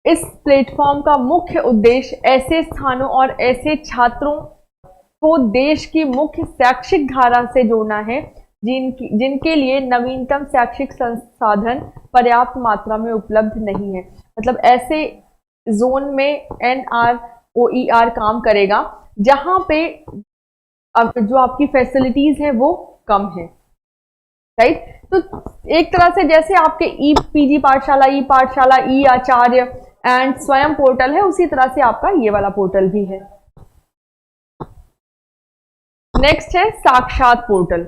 इस प्लेटफॉर्म का मुख्य उद्देश्य ऐसे स्थानों और ऐसे छात्रों को देश की मुख्य शैक्षिक धारा से जोड़ना है जिनके लिए नवीनतम शैक्षिक संसाधन पर्याप्त मात्रा में उपलब्ध नहीं है। मतलब ऐसे जोन में NROER काम करेगा जहां पे जो आपकी फैसिलिटीज है वो कम है, राइट। तो एक तरह से जैसे आपके ई पीजी पाठशाला, ई पाठशाला, ई आचार्य एंड स्वयं पोर्टल है, उसी तरह से आपका ये वाला पोर्टल भी है। नेक्स्ट है साक्षात पोर्टल,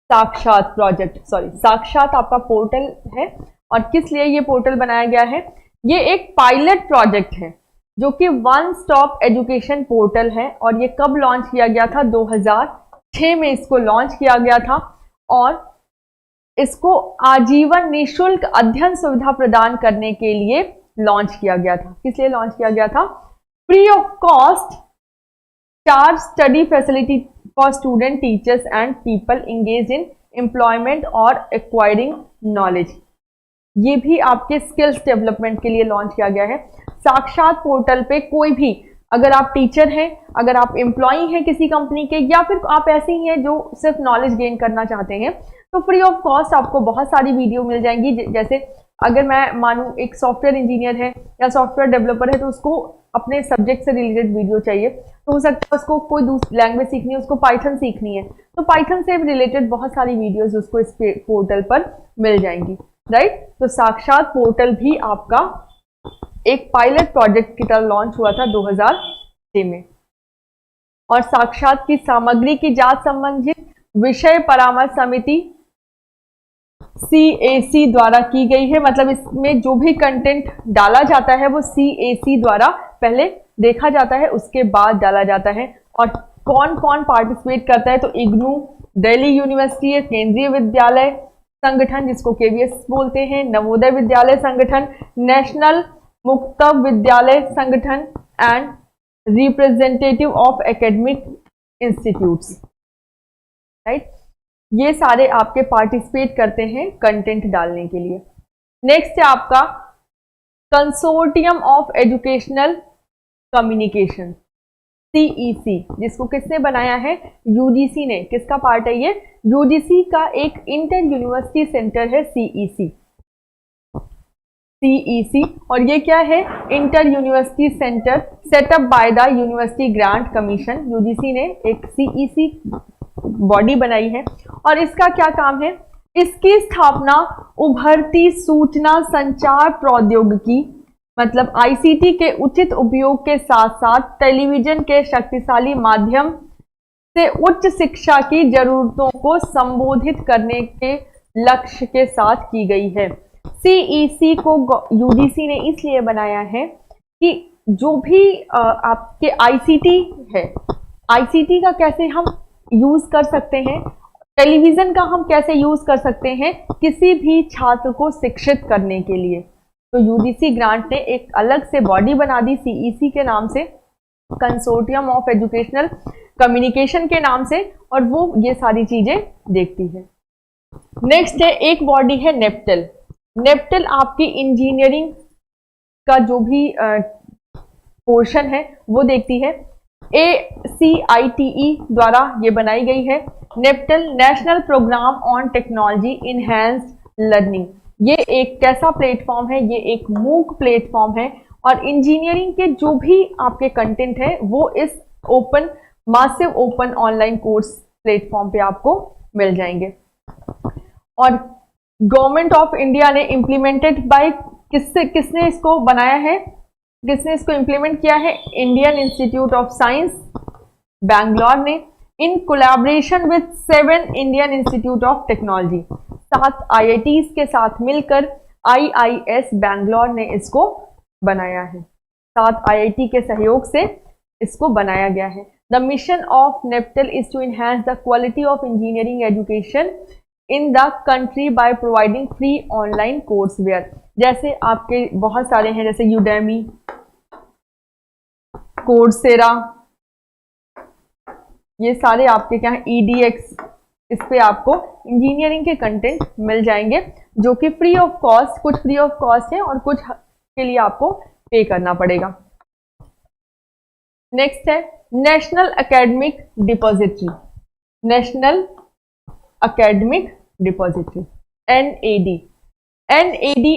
साक्षात प्रोजेक्ट, साक्षात आपका पोर्टल है। और किस लिए ये पोर्टल बनाया गया है, ये एक पायलट प्रोजेक्ट है जो कि वन स्टॉप एजुकेशन पोर्टल है। और ये कब लॉन्च किया गया था, 2006 में इसको लॉन्च किया गया था। और इसको आजीवन निःशुल्क अध्ययन सुविधा प्रदान करने के लिए लॉन्च किया गया था। किस लिए लॉन्च किया गया था, free of cost charge study facility for student, teachers and people engage in employment और एक्वायरिंग नॉलेज। ये भी आपके स्किल्स डेवलपमेंट के लिए लॉन्च किया गया है। साक्षात पोर्टल पे कोई भी, अगर आप टीचर हैं, अगर आप एम्प्लॉई हैं किसी कंपनी के, या फिर आप ऐसे ही हैं जो सिर्फ नॉलेज गेन करना चाहते हैं, तो फ्री ऑफ कॉस्ट आपको बहुत सारी वीडियो मिल जाएंगी। जैसे अगर मैं मानूं एक सॉफ्टवेयर इंजीनियर है या सॉफ्टवेयर डेवलपर है, तो उसको अपने सब्जेक्ट से रिलेटेड वीडियो चाहिए, तो हो सकता है उसको कोई दूसरी लैंग्वेज सीखनी है, उसको पाइथन सीखनी है, तो पाइथन से रिलेटेड बहुत सारी वीडियोस उसको इस पोर्टल पर मिल जाएंगी, राइट। तो साक्षात पोर्टल भी आपका एक पायलट प्रोजेक्ट की तरह लॉन्च हुआ था 2006 में। और साक्षात की सामग्री की जांच संबंधित विषय परामर्श समिति CAC द्वारा की गई है। मतलब इसमें जो भी कंटेंट डाला जाता है वो CAC द्वारा पहले देखा जाता है, उसके बाद डाला जाता है। और कौन कौन पार्टिसिपेट करता है, तो इग्नू, दिल्ली यूनिवर्सिटी है, केंद्रीय विद्यालय संगठन जिसको KVS बोलते हैं, नवोदय विद्यालय संगठन, नेशनल मुक्त विद्यालय संगठन and representative of academic institutes, right. ये सारे आपके पार्टिसिपेट करते हैं कंटेंट डालने के लिए। नेक्स्ट है आपका consortium of educational communication, CEC, जिसको किसने बनाया है, UGC ने। किसका पार्ट है ये, UGC का एक इंटर यूनिवर्सिटी सेंटर है CEC। और ये क्या है, inter university centre setup by the university grant commission. UGC ने एक CEC बॉडी बनाई है और इसका क्या काम है, इसकी स्थापना उभरती सूचना संचार प्रौद्योगिकी मतलब ICT के उचित उपयोग के साथ साथ टेलीविजन के शक्तिशाली माध्यम से उच्च शिक्षा की जरूरतों को संबोधित करने के लक्ष्य के साथ की गई है। CEC को UGC ने इसलिए बनाया है कि जो भी आपके आईसीटी है, आईसीटी का कैसे हम यूज कर सकते हैं, टेलीविजन का हम कैसे यूज कर सकते हैं किसी भी छात्र को शिक्षित करने के लिए। तो यूजीसी ग्रांट ने एक अलग से बॉडी बना दी सीईसी के नाम से, कंसोर्टियम ऑफ एजुकेशनल कम्युनिकेशन के नाम से, और वो ये सारी चीजें देखती है। नेक्स्ट है एक बॉडी है नेप्टल। नेप्टल आपकी इंजीनियरिंग का जो भी पोर्शन है वो देखती है। ACITE द्वारा ये बनाई गई है। NPTEL national programme on technology enhanced learning. ये एक कैसा प्लेटफॉर्म है, ये एक मूक प्लेटफॉर्म है, और इंजीनियरिंग के जो भी आपके कंटेंट है वो इस open massive open online course platform पे आपको मिल जाएंगे। और गवर्नमेंट ऑफ इंडिया ने इम्प्लीमेंटेड बाय किसने इसको बनाया है, किसने इसको इम्प्लीमेंट किया है, Indian Institute of Science Bangalore ने in collaboration with 7 Indian Institute of Technology, 7 IITs के साथ मिलकर IIS बैंगलोर ने इसको बनाया है। 7 IIT के सहयोग से इसको बनाया गया है। The mission of NPTEL is to enhance the quality of engineering education in the country by providing free online courseware. जैसे आपके बहुत सारे हैं, जैसे यूडेमी, कोर्सेरा, ये सारे आपके क्या है, EDX, इस पे आपको इंजीनियरिंग के कंटेंट मिल जाएंगे जो कि फ्री ऑफ कॉस्ट, कुछ फ्री ऑफ कॉस्ट है और कुछ के लिए आपको पे करना पड़ेगा। नेक्स्ट है national academic depository. National academic depository NAD। NAD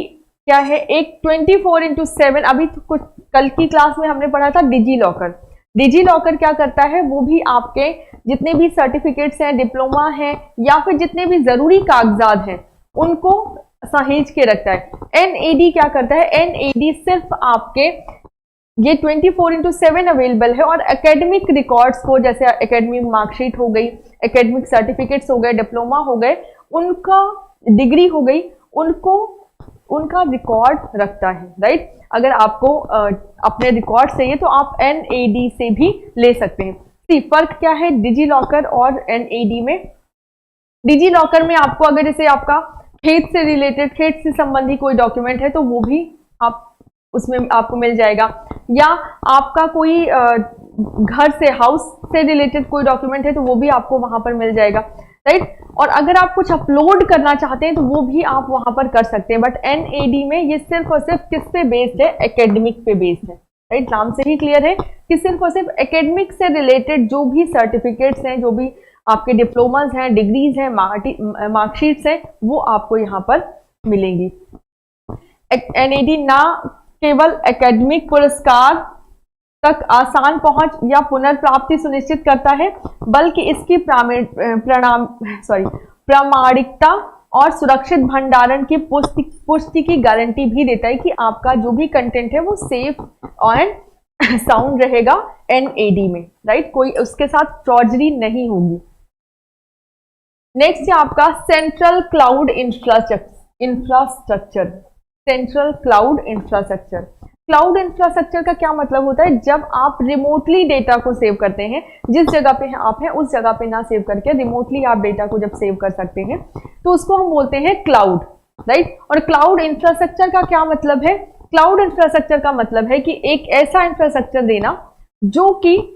क्या है, एक 24/7, अभी तो कुछ कल की क्लास में हमने पढ़ा था डिजी लॉकर। डिजी लॉकर क्या करता है, वो भी आपके जितने भी सर्टिफिकेट्स हैं, डिप्लोमा हैं, या फिर जितने भी जरूरी कागजात हैं उनको सहेज के रखता है। NAD क्या करता है, NAD सिर्फ आपके ये 24/7 अवेलेबल है, और एकेडमिक रिकॉर्ड्स को, जैसे एकेडमिक मार्कशीट हो गई, एकेडमिक सर्टिफिकेट्स हो गए, डिप्लोमा हो गए, उनका डिग्री हो गई, उनको उनका रिकॉर्ड रखता है, राइट। अगर आपको अपने रिकॉर्ड चाहिए तो आप NAD से भी ले सकते हैं। सी फर्क क्या है डिजी लॉकर और NAD में। डिजी लॉकर में आपको अगर जैसे आपका खेत से रिलेटेड, खेत से संबंधी कोई डॉक्यूमेंट है तो वो भी आप उसमें आपको मिल जाएगा, या आपका कोई घर से, हाउस से रिलेटेड कोई डॉक्यूमेंट है तो वो भी आपको वहां पर मिल जाएगा, राइट। और अगर आप कुछ अपलोड करना चाहते हैं तो वो भी आप वहां पर कर सकते हैं। बट NAD में ये सिर्फ और सिर्फ किस पे बेस्ड है, एकेडमिक पे बेस्ड है, राइट। नाम से ही क्लियर है कि सिर्फ और सिर्फ एकेडमिक से रिलेटेड जो भी सर्टिफिकेट्स हैं, जो भी आपके डिप्लोमास हैं, डिग्रीज हैं, मार्कशीट्स हैं, वो आपको यहाँ पर मिलेंगी। NAD ना केवल एकेडमिक पुरस्कार तक आसान पहुंच या पुनर्प्राप्ति सुनिश्चित करता है, बल्कि इसकी प्रामाणिकता और सुरक्षित भंडारण की पुष्टि की गारंटी भी देता है कि आपका जो भी कंटेंट है वो सेफ एंड साउंड रहेगा NAD में, राइट। कोई उसके साथ फ्रॉडरी नहीं होगी। नेक्स्ट है आपका central cloud infrastructure. Central cloud infrastructure. Cloud infrastructure का क्या मतलब होता है, जब आप रिमोटली डेटा को सेव करते हैं, जिस जगह पे आप हैं उस जगह पे ना सेव करके रिमोटली आप डेटा को जब सेव कर सकते हैं तो उसको हम बोलते हैं क्लाउड, राइट। और क्लाउड इंफ्रास्ट्रक्चर का क्या मतलब है, क्लाउड इंफ्रास्ट्रक्चर का मतलब है कि एक ऐसा इंफ्रास्ट्रक्चर देना जो कि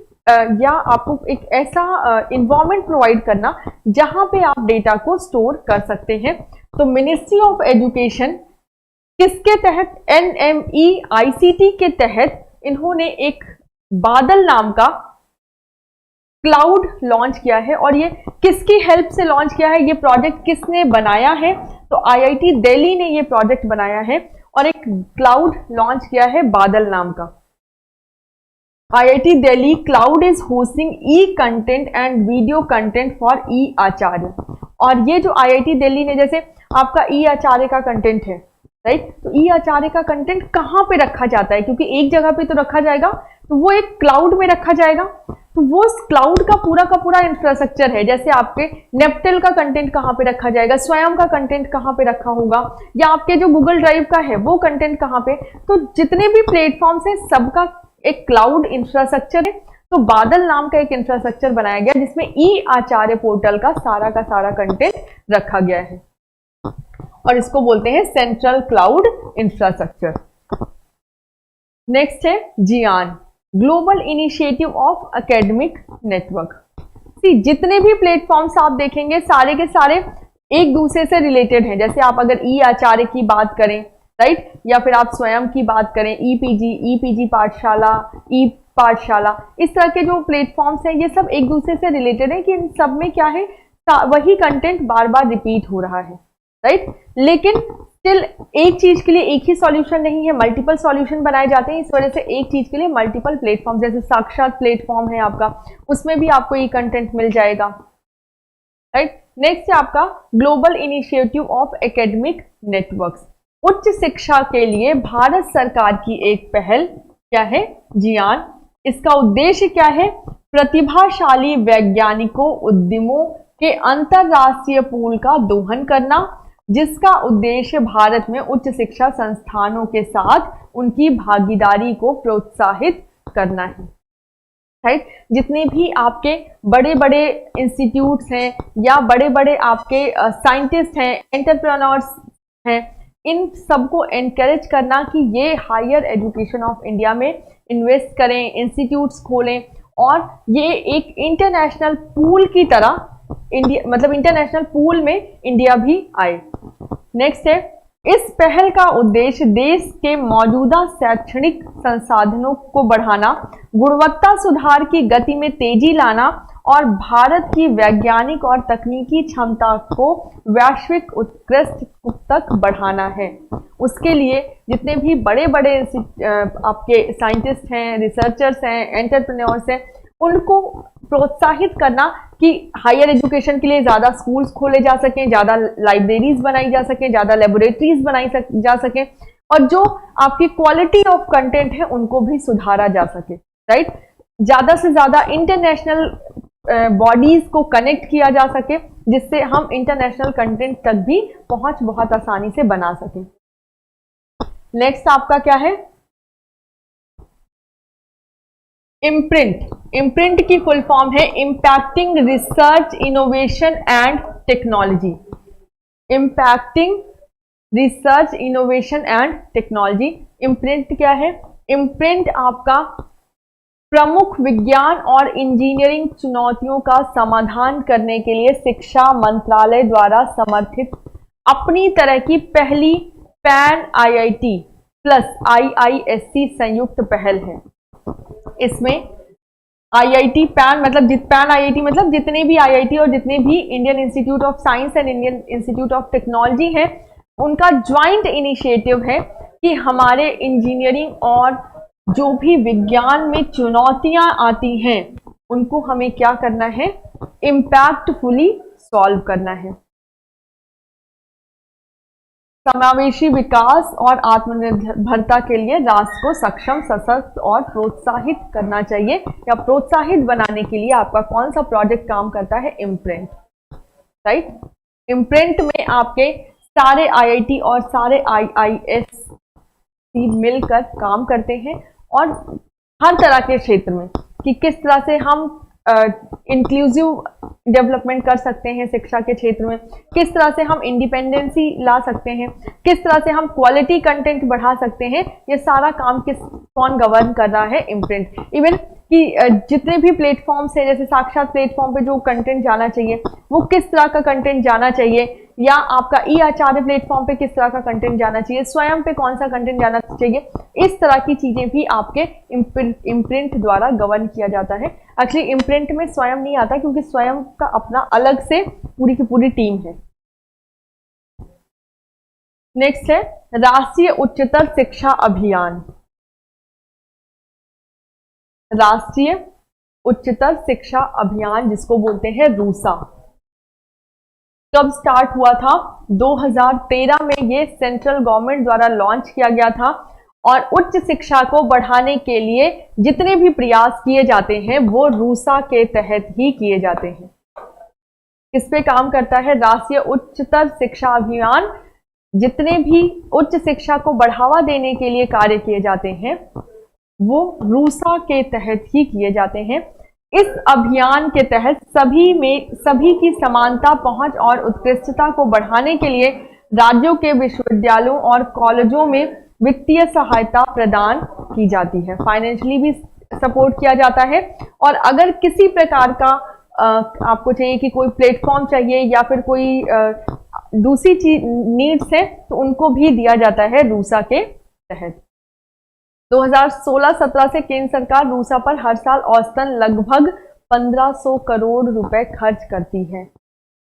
या आपको एक ऐसा इन्वायरमेंट प्रोवाइड करना जहां पे आप डेटा को स्टोर कर सकते हैं। तो मिनिस्ट्री ऑफ एजुकेशन किसके तहत, NMEICT के तहत इन्होंने एक बादल नाम का क्लाउड लॉन्च किया है। और ये किसकी हेल्प से लॉन्च किया है, ये प्रोजेक्ट किसने बनाया है, तो IIT दिल्ली ने ये प्रोजेक्ट बनाया है और एक क्लाउड लॉन्च किया है बादल नाम का। IIT Delhi cloud is hosting content and video content for Acharya. और ये जो IIT दिल्ली ने, जैसे आपका आचार्य का कंटेंट है, राइट, तो आचार्य का कंटेंट कहाँ पे रखा जाता है, क्योंकि एक जगह पे तो रखा जाएगा, तो वो एक क्लाउड में रखा जाएगा। तो वो क्लाउड का पूरा इंफ्रास्ट्रक्चर है। जैसे आपके नेप्टल का कंटेंट कहाँ पे रखा जाएगा, स्वयं का कंटेंट कहाँ पे रखा होगा, या आपके जो गूगल ड्राइव का है वो कंटेंट कहाँ पे, तो जितने भी प्लेटफॉर्म्स हैं सबका एक क्लाउड इंफ्रास्ट्रक्चर है। तो बादल नाम का एक इंफ्रास्ट्रक्चर बनाया गया जिसमें ई आचार्य पोर्टल का सारा कंटेंट रखा गया है और इसको बोलते हैं सेंट्रल क्लाउड इंफ्रास्ट्रक्चर। नेक्स्ट है GIAN, global initiative of academic network. जितने भी प्लेटफॉर्म्स आप देखेंगे सारे के सारे एक दूसरे से रिलेटेड हैं। जैसे आप अगर ई आचार्य की बात करें, राइट, या फिर आप स्वयं की बात करें, ईपीजी पाठशाला, ई पाठशाला, इस तरह के जो प्लेटफॉर्म्स हैं ये सब एक दूसरे से रिलेटेड है कि इन सब में क्या है, वही कंटेंट बार बार रिपीट हो रहा है, राइट। लेकिन स्टिल एक चीज के लिए एक ही सॉल्यूशन नहीं है, मल्टीपल सॉल्यूशन बनाए जाते हैं। इस वजह से एक चीज के लिए मल्टीपल प्लेटफॉर्म, जैसे साक्षात प्लेटफॉर्म है आपका, उसमें भी आपको ये कंटेंट मिल जाएगा, राइट। नेक्स्ट है आपका global initiative of academic networks. उच्च शिक्षा के लिए भारत सरकार की एक पहल क्या है, जियान। इसका उद्देश्य क्या है, प्रतिभाशाली वैज्ञानिकों उद्यमों के अंतरराष्ट्रीय पूल का दोहन करना, जिसका उद्देश्य भारत में उच्च शिक्षा संस्थानों के साथ उनकी भागीदारी को प्रोत्साहित करना है, राइट। जितने भी आपके बड़े बड़े इंस्टीट्यूट्स हैं या बड़े बड़े आपके साइंटिस्ट हैं, एंटरप्रेन्योर्स हैं, इन सबको एनकरेज करना कि ये हायर एजुकेशन ऑफ इंडिया में इन्वेस्ट करें, इंस्टीट्यूट्स खोलें और ये एक इंटरनेशनल पूल की तरह इंडिया, मतलब इंटरनेशनल पूल में इंडिया भी आए। नेक्स्ट है, इस पहल का उद्देश्य देश के मौजूदा शैक्षणिक संसाधनों को बढ़ाना, गुणवत्ता सुधार की गति में तेजी लाना और भारत की वैज्ञानिक और तकनीकी क्षमता को वैश्विक उत्कृष्ट तक बढ़ाना है। उसके लिए जितने भी बड़े बड़े आपके साइंटिस्ट हैं, रिसर्चर्स हैं, एंटरप्रेन्योर्स हैं, उनको प्रोत्साहित करना कि हायर एजुकेशन के लिए ज़्यादा स्कूल्स खोले जा सकें, ज़्यादा लाइब्रेरीज बनाई जा सकें, ज़्यादा लेबोरेटरीज बनाई जा सकें और जो आपकी क्वालिटी ऑफ कंटेंट है उनको भी सुधारा जा सके, राइट। ज़्यादा से ज़्यादा इंटरनेशनल बॉडीज को कनेक्ट किया जा सके जिससे हम इंटरनेशनल कंटेंट तक भी पहुंच बहुत आसानी से बना सकें। नेक्स्ट आपका क्या है, इम्प्रिंट। इम्प्रिंट की फुल फॉर्म है impacting research innovation and technology. Impacting research innovation and technology. Imprint क्या है, इम्प्रिंट आपका प्रमुख विज्ञान और इंजीनियरिंग चुनौतियों का समाधान करने के लिए शिक्षा मंत्रालय द्वारा समर्थित अपनी तरह की पहली पैन आईआईटी प्लस आईआईएससी संयुक्त पहल है। इसमें आईआईटी पैन मतलब पैन आईआईटी मतलब जितने भी आईआईटी और जितने भी Indian Institute of science and Indian Institute of technology है, उनका ज्वाइंट इनिशिएटिव है कि हमारे इंजीनियरिंग और जो भी विज्ञान में चुनौतियां आती हैं उनको हमें क्या करना है, इम्पैक्टफुली सॉल्व करना है। समावेशी विकास और आत्मनिर्भरता के लिए राष्ट्र को सक्षम, सशक्त और प्रोत्साहित करना चाहिए या प्रोत्साहित बनाने के लिए आपका कौन सा प्रोजेक्ट काम करता है, इम्प्रिंट, राइट। इम्प्रिंट में आपके सारे आईआईटी और सारे आईआईएस मिलकर काम करते हैं और हर तरह के क्षेत्र में कि किस तरह से हम इंक्लूसिव डेवलपमेंट कर सकते हैं शिक्षा के क्षेत्र में, किस तरह से हम इंडिपेंडेंसी ला सकते हैं, किस तरह से हम क्वालिटी कंटेंट बढ़ा सकते हैं, ये सारा काम कौन गवर्न कर रहा है, इम्प्रिंट। इवन कि जितने भी प्लेटफॉर्म्स हैं, जैसे साक्षात प्लेटफॉर्म पे जो कंटेंट जाना चाहिए वो किस तरह का कंटेंट जाना चाहिए, या आपका ई आचार्य प्लेटफॉर्म पे किस तरह का कंटेंट जाना चाहिए, स्वयं पे कौन सा कंटेंट जाना चाहिए, इस तरह की चीजें भी आपके इम्प्रिंट द्वारा गवर्न किया जाता है। एक्चुअली इम्प्रिंट में स्वयं नहीं आता क्योंकि स्वयं का अपना अलग से पूरी की पूरी टीम है। नेक्स्ट है राष्ट्रीय उच्चतर शिक्षा अभियान। राष्ट्रीय उच्चतर शिक्षा अभियान जिसको बोलते हैं रूसा, कब स्टार्ट हुआ था, 2013 में ये सेंट्रल गवर्नमेंट द्वारा लॉन्च किया गया था और उच्च शिक्षा को बढ़ाने के लिए जितने भी प्रयास किए जाते हैं वो रूसा के तहत ही किए जाते हैं। किस पे काम करता है, राष्ट्रीय उच्चतर शिक्षा अभियान। जितने भी उच्च शिक्षा को बढ़ावा देने के लिए कार्य किए जाते हैं वो रूसा के तहत ही किए जाते हैं। इस अभियान के तहत सभी की समानता, पहुंच और उत्कृष्टता को बढ़ाने के लिए राज्यों के विश्वविद्यालयों और कॉलेजों में वित्तीय सहायता प्रदान की जाती है, फाइनेंशियली भी सपोर्ट किया जाता है। और अगर किसी प्रकार का आपको चाहिए कि कोई प्लेटफॉर्म चाहिए या फिर कोई दूसरी चीज नीड्स है तो उनको भी दिया जाता है रूसा के तहत। 2016-17 से केंद्र सरकार रूसा पर हर साल औसतन लगभग 1500 करोड़ रुपए खर्च करती है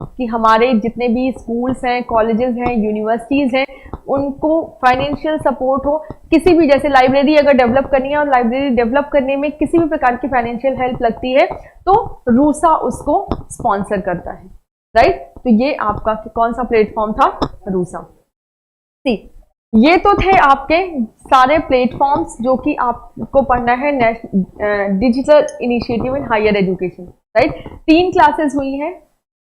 कि हमारे जितने भी स्कूल्स हैं, कॉलेजेस हैं, यूनिवर्सिटीज हैं, उनको फाइनेंशियल सपोर्ट हो। किसी भी, जैसे लाइब्रेरी अगर डेवलप करनी है और लाइब्रेरी डेवलप करने में किसी भी प्रकार की फाइनेंशियल हेल्प लगती है तो रूसा उसको स्पॉन्सर करता है, राइट। तो ये आपका कौन सा प्लेटफॉर्म था? रूसा। सी, ये तो थे आपके सारे प्लेटफॉर्म्स जो कि आपको पढ़ना है digital initiative in higher education, right. 3 classes हुई हैं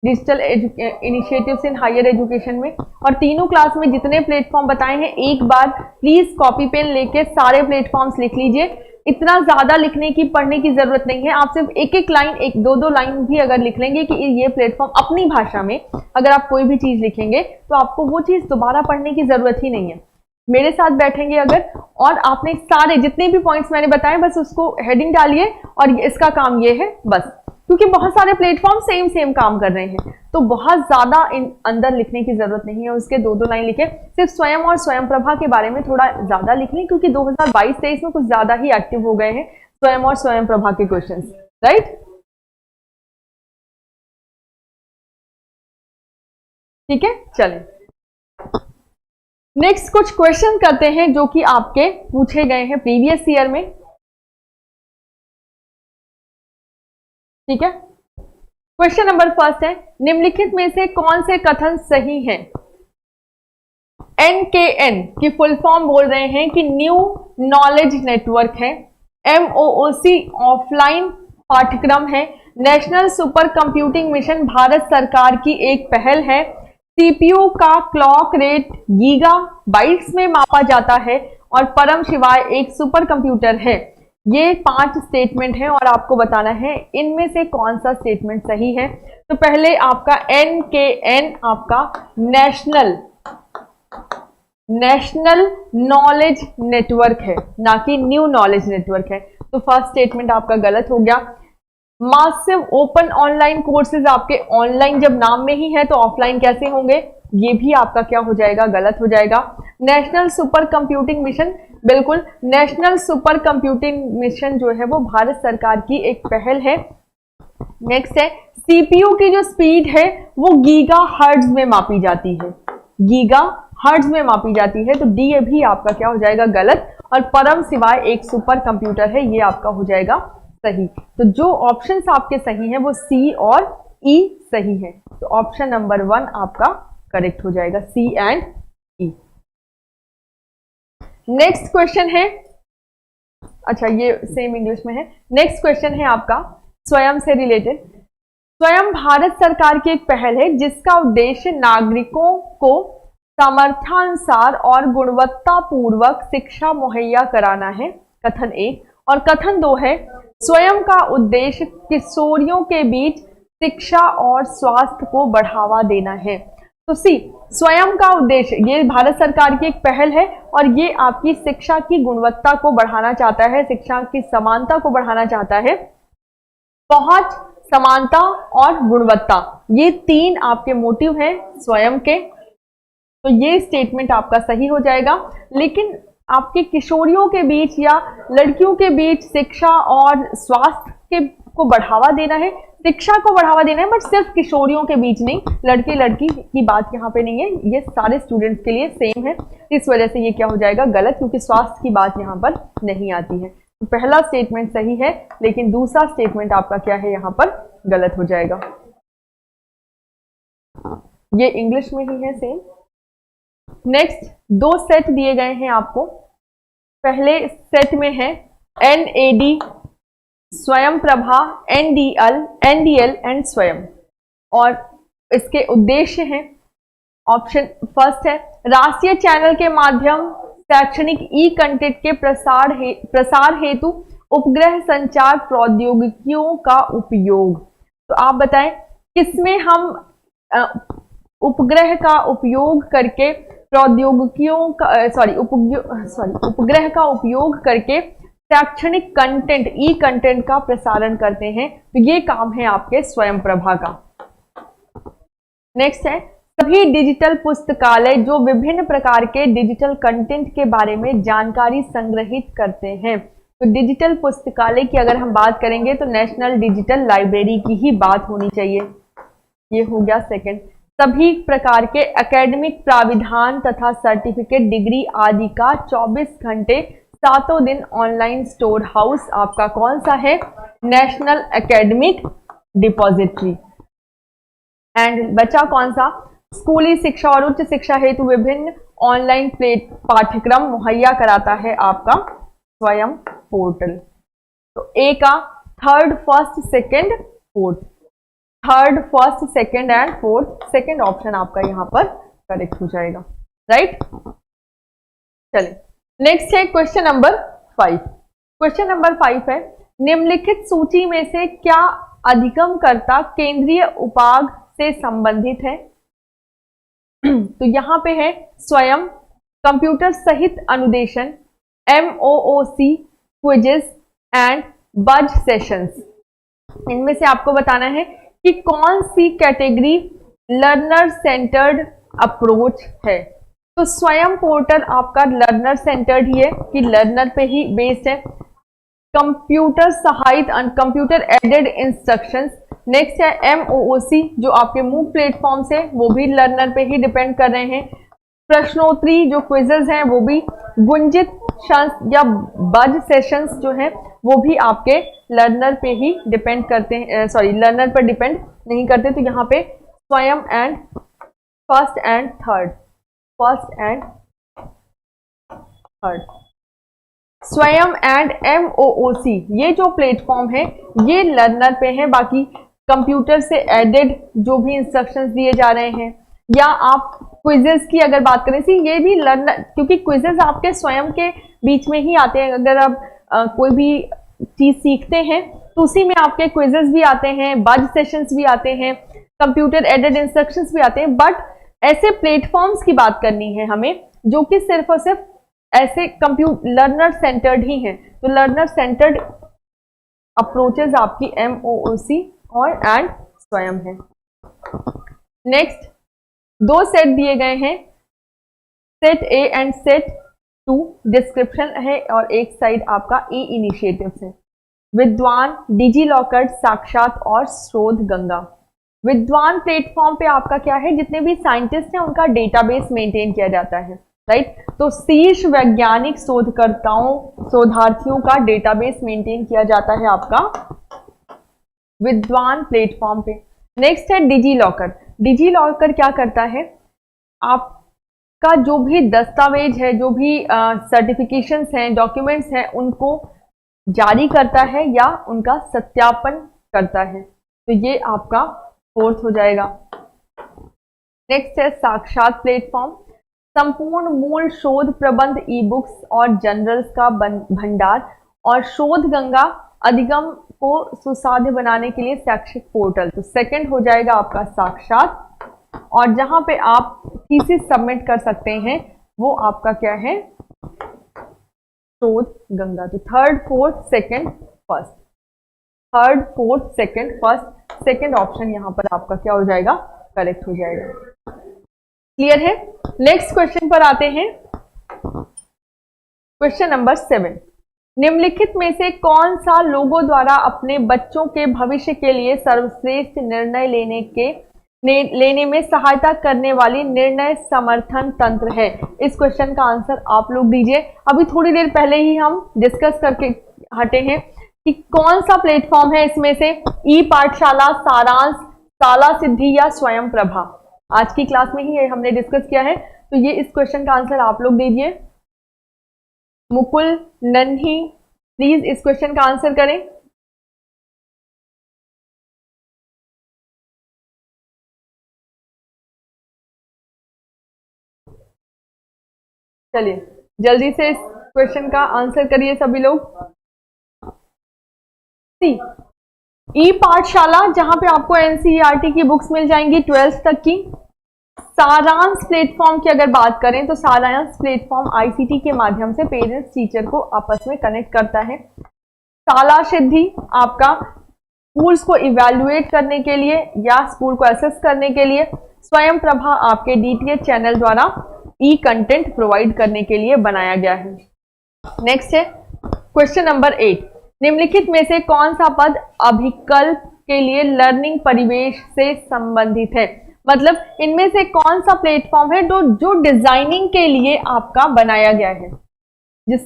digital initiatives in higher education में, और तीनों क्लास में जितने प्लेटफॉर्म बताए हैं एक बार प्लीज कॉपी पेन लेके सारे प्लेटफॉर्म्स लिख लीजिए। इतना ज्यादा लिखने की, पढ़ने की जरूरत नहीं है। आप सिर्फ एक एक लाइन, एक दो लाइन भी अगर लिख लेंगे कि ये प्लेटफॉर्म अपनी भाषा में अगर आप कोई भी चीज लिखेंगे तो आपको वो चीज दोबारा पढ़ने की जरूरत ही नहीं है। मेरे साथ बैठेंगे अगर और आपने सारे जितने भी पॉइंट्स मैंने बताए बस उसको हेडिंग डालिए और इसका काम ये है बस, क्योंकि बहुत सारे प्लेटफॉर्म सेम काम कर रहे हैं तो बहुत ज्यादा अंदर लिखने की जरूरत नहीं है। उसके 2 लाइन लिखे, सिर्फ स्वयं और स्वयं प्रभा के बारे में थोड़ा ज्यादा लिख लें क्योंकि 2022-23 में कुछ ज्यादा ही एक्टिव हो गए हैं स्वयं और स्वयं प्रभा के क्वेश्चंस, राइट। ठीक है, चलें नेक्स्ट कुछ क्वेश्चन करते हैं जो कि आपके पूछे गए हैं प्रीवियस ईयर में। ठीक है, क्वेश्चन नंबर फर्स्ट है, निम्नलिखित में से कौन से कथन सही हैं? NKN की फुल फॉर्म बोल रहे हैं कि न्यू नॉलेज नेटवर्क है। MOOC ऑफलाइन पाठ्यक्रम है। National super computing mission Bharat सरकार की एक पहल है। CPU का क्लॉक रेट गीगा बाइट्स में मापा जाता है और परम शिवाय एक सुपर कंप्यूटर है। ये 5 स्टेटमेंट हैं और आपको बताना है इनमें से कौन सा स्टेटमेंट सही है। तो पहले आपका NKN आपका नेशनल नॉलेज नेटवर्क है, ना कि न्यू नॉलेज नेटवर्क है। तो फर्स्ट स्टेटमेंट आपका गलत हो गया। मासिव ओपन ऑनलाइन कोर्सेज आपके ऑनलाइन जब नाम में ही है तो ऑफलाइन कैसे होंगे? ये भी आपका क्या हो जाएगा? गलत हो जाएगा। नेशनल सुपर कंप्यूटिंग मिशन, बिल्कुल नेशनल सुपर कंप्यूटिंग मिशन जो है वो भारत सरकार की एक पहल है। नेक्स्ट है, CPU की जो स्पीड है वो गीगा हर्ट्ज में मापी जाती है, गीगा हर्ट्ज में मापी जाती है। तो डी भी आपका क्या हो जाएगा? गलत। और परम सिवाय एक सुपर कंप्यूटर है, ये आपका हो जाएगा सही। तो जो ऑप्शंस आपके सही हैं वो सी और ई सही है। तो ऑप्शन नंबर 1 आपका करेक्ट हो जाएगा, सी एंड ई। नेक्स्ट क्वेश्चन है, अच्छा ये सेम इंग्लिश में है। नेक्स्ट क्वेश्चन है आपका स्वयं से रिलेटेड। स्वयं भारत सरकार की एक पहल है जिसका उद्देश्य नागरिकों को सामर्थ्यानुसार और गुणवत्ता पूर्वक शिक्षा मुहैया कराना है, कथन 1। और कथन 2 है, स्वयं का उद्देश्य किशोरियों के बीच शिक्षा और स्वास्थ्य को बढ़ावा देना है। तो सी, स्वयं का उद्देश्य, ये भारत सरकार की एक पहल है और ये आपकी शिक्षा की गुणवत्ता को बढ़ाना चाहता है, शिक्षा की समानता को बढ़ाना चाहता है। पहुंच, समानता और गुणवत्ता, ये 3 आपके मोटिव हैं स्वयं के। तो ये स्टेटमेंट आपका सही हो जाएगा। लेकिन आपके किशोरियों के बीच या लड़कियों के बीच शिक्षा और स्वास्थ्य को बढ़ावा देना है, शिक्षा को बढ़ावा देना है, बट सिर्फ किशोरियों के बीच नहीं, लड़के लड़की की बात यहाँ पे नहीं है, ये सारे स्टूडेंट्स के लिए सेम है। इस वजह से ये क्या हो जाएगा? गलत, क्योंकि स्वास्थ्य की बात यहाँ पर नहीं आती है। तो पहला स्टेटमेंट सही है लेकिन दूसरा स्टेटमेंट आपका क्या है? यहाँ पर गलत हो जाएगा। ये इंग्लिश में ही है सेम। नेक्स्ट 2 सेट दिए गए हैं आपको। पहले सेट में है NAD, स्वयं प्रभा, NDL एंड स्वयं, और इसके उद्देश्य हैं। ऑप्शन फर्स्ट है, राष्ट्रीय चैनल के माध्यम शैक्षणिक ई कंटेंट के प्रसार हेतु उपग्रह संचार प्रौद्योगिकियों का उपयोग। तो आप बताएं किसमें हम उपग्रह का उपयोग करके प्रौद्योगिकियों का उपग्रह का उपयोग करके शैक्षणिक कंटेंट ई कंटेंट का प्रसारण करते हैं। तो ये काम है आपके स्वयंप्रभा का। नेक्स्ट है सभी डिजिटल पुस्तकालय जो विभिन्न प्रकार के डिजिटल कंटेंट के बारे में जानकारी संग्रहित करते हैं। तो डिजिटल पुस्तकालय की अगर हम बात करेंगे तो नेशनल डिजिटल लाइब्रेरी की ही बात होनी चाहिए। ये हो गया सेकंड। सभी प्रकार के एकेडमिक प्राविधान तथा सर्टिफिकेट डिग्री आदि का 24 घंटे 7 दिन ऑनलाइन स्टोर हाउस आपका कौन सा है? National academic depository. एंड बचा कौन सा? स्कूली शिक्षा और उच्च शिक्षा हेतु विभिन्न ऑनलाइन पाठ्यक्रम मुहैया कराता है आपका स्वयं पोर्टल। तो ए का third, first, second, fourth, third, first, second and fourth, second option आपका यहां पर करेक्ट हो जाएगा। राइट, चलिए नेक्स्ट है क्वेश्चन नंबर 5। क्वेश्चन नंबर 5 है निम्नलिखित सूची में से क्या अधिगमकर्ता केंद्रीय उपाग से संबंधित है? तो यहां पे है स्वयं, कंप्यूटर सहित अनुदेशन, MOOC, क्विजेस एंड बज सेशंस। इनमें से आपको बताना है कि कौन सी कैटेगरी लर्नर सेंटर्ड अप्रोच है। तो स्वयं पोर्टल आपका लर्नर सेंटर्ड ही है कि लर्नर पे ही बेस्ड है। कंप्यूटर सहायित कंप्यूटर एडेड इंस्ट्रक्शंस। नेक्स्ट है MOOC जो आपके मूव प्लेटफॉर्म से वो भी लर्नर पे ही डिपेंड कर रहे हैं। प्रश्नोत्तरी जो क्विजेज हैं वो भी, गुंजित या बज सेशंस जो हैं वो भी आपके लर्नर पे ही डिपेंड करते हैं, लर्नर पर डिपेंड नहीं करते। तो यहाँ पे स्वयं एंड फर्स्ट एंड थर्ड, स्वयं एंड MOOC ये जो प्लेटफॉर्म है ये लर्नर पे है। बाकी कंप्यूटर से एडेड जो भी इंस्ट्रक्शंस दिए जा रहे हैं या आप क्विजेस की अगर बात करें सी ये भी लर्नर, क्योंकि क्विजेस आपके स्वयं के बीच में ही आते हैं। अगर आप कोई भी चीज सीखते हैं तो उसी में आपके क्विजेस भी आते हैं, बज सेशंस भी आते हैं, कंप्यूटर एडेड इंस्ट्रक्शंस भी आते हैं। बट ऐसे प्लेटफॉर्म्स की बात करनी है हमें जो कि सिर्फ और सिर्फ ऐसे लर्नर सेंटर्ड ही हैं। तो लर्नर सेंटर्ड अप्रोचेज आपकी MOOC और एंड स्वयं है। नेक्स्ट 2 सेट दिए गए हैं, set A and set 2, description है और एक साइड आपका ई इनिशिएटिव्स है। विद्वान, डिजी लॉकर, साक्षात और शोध गंगा। विद्वान प्लेटफॉर्म पे आपका क्या है, जितने भी साइंटिस्ट हैं उनका डेटाबेस मेंटेन किया जाता है। राइट, तो शीर्ष वैज्ञानिक शोधार्थियों का डेटाबेस मेंटेन किया जाता है आपका विद्वान प्लेटफॉर्म पे। नेक्स्ट है डिजी लॉकर। डिजी लॉकर क्या करता है, आपका जो भी दस्तावेज है, जो भी सर्टिफिकेशंस हैं, डॉक्यूमेंट्स हैं, उनको जारी करता है या उनका सत्यापन करता है। तो ये आपका फोर्थ हो जाएगा। नेक्स्ट है साक्षात प्लेटफॉर्म, संपूर्ण मूल शोध प्रबंध, ई बुक्स और जर्नल्स का भंडार, और शोध गंगा अधिगम को सुसाध्य बनाने के लिए शैक्षिक पोर्टल। तो सेकंड हो जाएगा आपका साक्षात, और जहां पे आप थीसिस सबमिट कर सकते हैं वो आपका क्या है, शोध गंगा। तो third, fourth, second, first, third, fourth, second, first, second option यहां पर आपका क्या हो जाएगा, करेक्ट हो जाएगा। क्लियर है। नेक्स्ट क्वेश्चन पर आते हैं, क्वेश्चन नंबर 7। निम्नलिखित में से कौन सा लोगों द्वारा अपने बच्चों के भविष्य के लिए सर्वश्रेष्ठ निर्णय लेने में सहायता करने वाली निर्णय समर्थन तंत्र है? इस क्वेश्चन का आंसर आप लोग दीजिए। अभी थोड़ी देर पहले ही हम डिस्कस करके हटे हैं कि कौन सा प्लेटफॉर्म है इसमें से, ई पाठशाला, सारांश, शाला सिद्धि या स्वयं प्रभा। आज की क्लास में ही ये हमने डिस्कस किया है। तो ये इस क्वेश्चन का आंसर आप लोग दीजिए। मुकुल, नन्ही, प्लीज इस क्वेश्चन का आंसर करें। चलिए जल्दी से इस क्वेश्चन का आंसर करिए सभी लोग। सी, ई पाठशाला, जहां पे आपको एनसीईआरटी की बुक्स मिल जाएंगी 12th तक की। सारांश प्लेटफॉर्म की अगर बात करें तो सारांश प्लेटफॉर्म आईसीटी के माध्यम से पेरेंट्स टीचर को आपस में कनेक्ट करता है। शाला सिद्धि आपका स्कूल्स को इवैल्यूएट करने के लिए या स्कूल को असेस करने के लिए। स्वयं प्रभा आपके डीटीएच चैनल द्वारा ई कंटेंट प्रोवाइड करने के लिए बनाया गया है। नेक्स्ट है क्वेश्चन नंबर 8, निम्नलिखित में से कौन सा पद अभिकल्प के लिए लर्निंग परिवेश से संबंधित है? मतलब इनमें से कौन सा प्लेटफॉर्म है जो डिजाइनिंग के लिए आपका बनाया गया है, जिस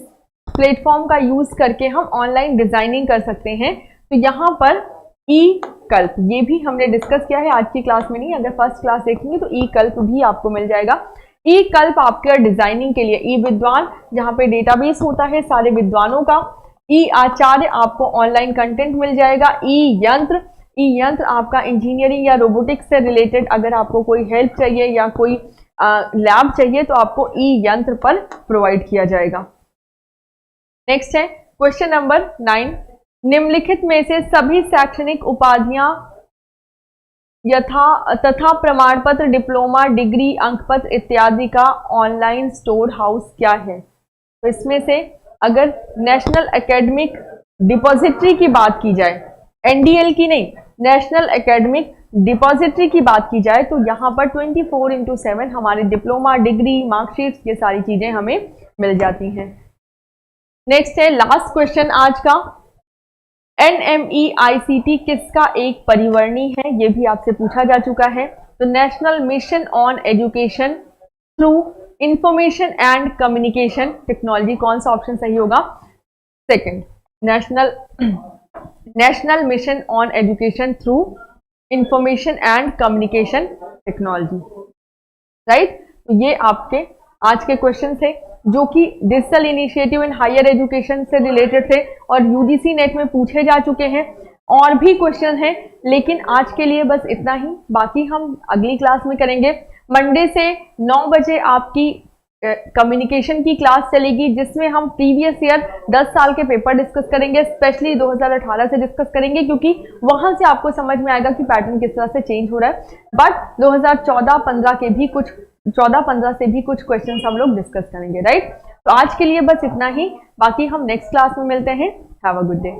प्लेटफॉर्म का यूज करके हम ऑनलाइन डिजाइनिंग कर सकते हैं। तो यहां पर ई कल्प, ये भी हमने डिस्कस किया है आज की क्लास में नहीं, अगर फर्स्ट क्लास देखेंगे तो ई कल्प भी आपको मिल जाएगा। ई कल्प आपके डिजाइनिंग के लिए। ई विद्वान, जहां पे डेटाबेस होता है सारे विद्वानों का। ई आचार्य, आपको ऑनलाइन कंटेंट मिल जाएगा। ई यंत्र, ई यंत्र आपका इंजीनियरिंग या रोबोटिक्स से रिलेटेड अगर आपको कोई हेल्प चाहिए या कोई लैब चाहिए तो आपको ई यंत्र पर प्रोवाइड किया जाएगा। नेक्स्ट है क्वेश्चन नंबर 9, निम्नलिखित में से सभी शैक्षणिक उपाधियां तथा प्रमाण पत्र, डिप्लोमा, डिग्री, अंकपत्र इत्यादि का ऑनलाइन स्टोर हाउस क्या है? तो इसमें से अगर नेशनल एकेडमिक डिपॉजिटरी की बात की जाए, एनडीएल की नहीं, नेशनल एकेडमिक डिपॉजिटरी की बात की जाए तो यहाँ पर 24/7 हमारे डिप्लोमा, डिग्री, मार्कशीट, ये सारी चीजें हमें मिल जाती हैं। नेक्स्ट है लास्ट क्वेश्चन आज का, NMEICT किसका एक परिवर्णी है? ये भी आपसे पूछा जा चुका है। तो national mission on education through information and communication technology. कौन सा ऑप्शन सही होगा? Second, national mission on education through information and communication technology, right. तो ये आपके आज के क्वेश्चन थे जो कि digital initiative in higher education से रिलेटेड थे और यूजीसी नेट में पूछे जा चुके हैं। और भी क्वेश्चन हैं लेकिन आज के लिए बस इतना ही, बाकी हम अगली क्लास में करेंगे। मंडे से 9 बजे आपकी कम्युनिकेशन की क्लास चलेगी जिसमें हम प्रीवियस ईयर 10 साल के पेपर डिस्कस करेंगे, स्पेशली 2018 से डिस्कस करेंगे क्योंकि वहां से आपको समझ में आएगा कि पैटर्न किस तरह से चेंज हो रहा है। बट 2014-15 के भी कुछ 14-15 से भी कुछ क्वेश्चंस हम लोग डिस्कस करेंगे, राइट। तो आज के लिए बस इतना ही, बाकी हम नेक्स्ट क्लास में मिलते हैं। Have a good day.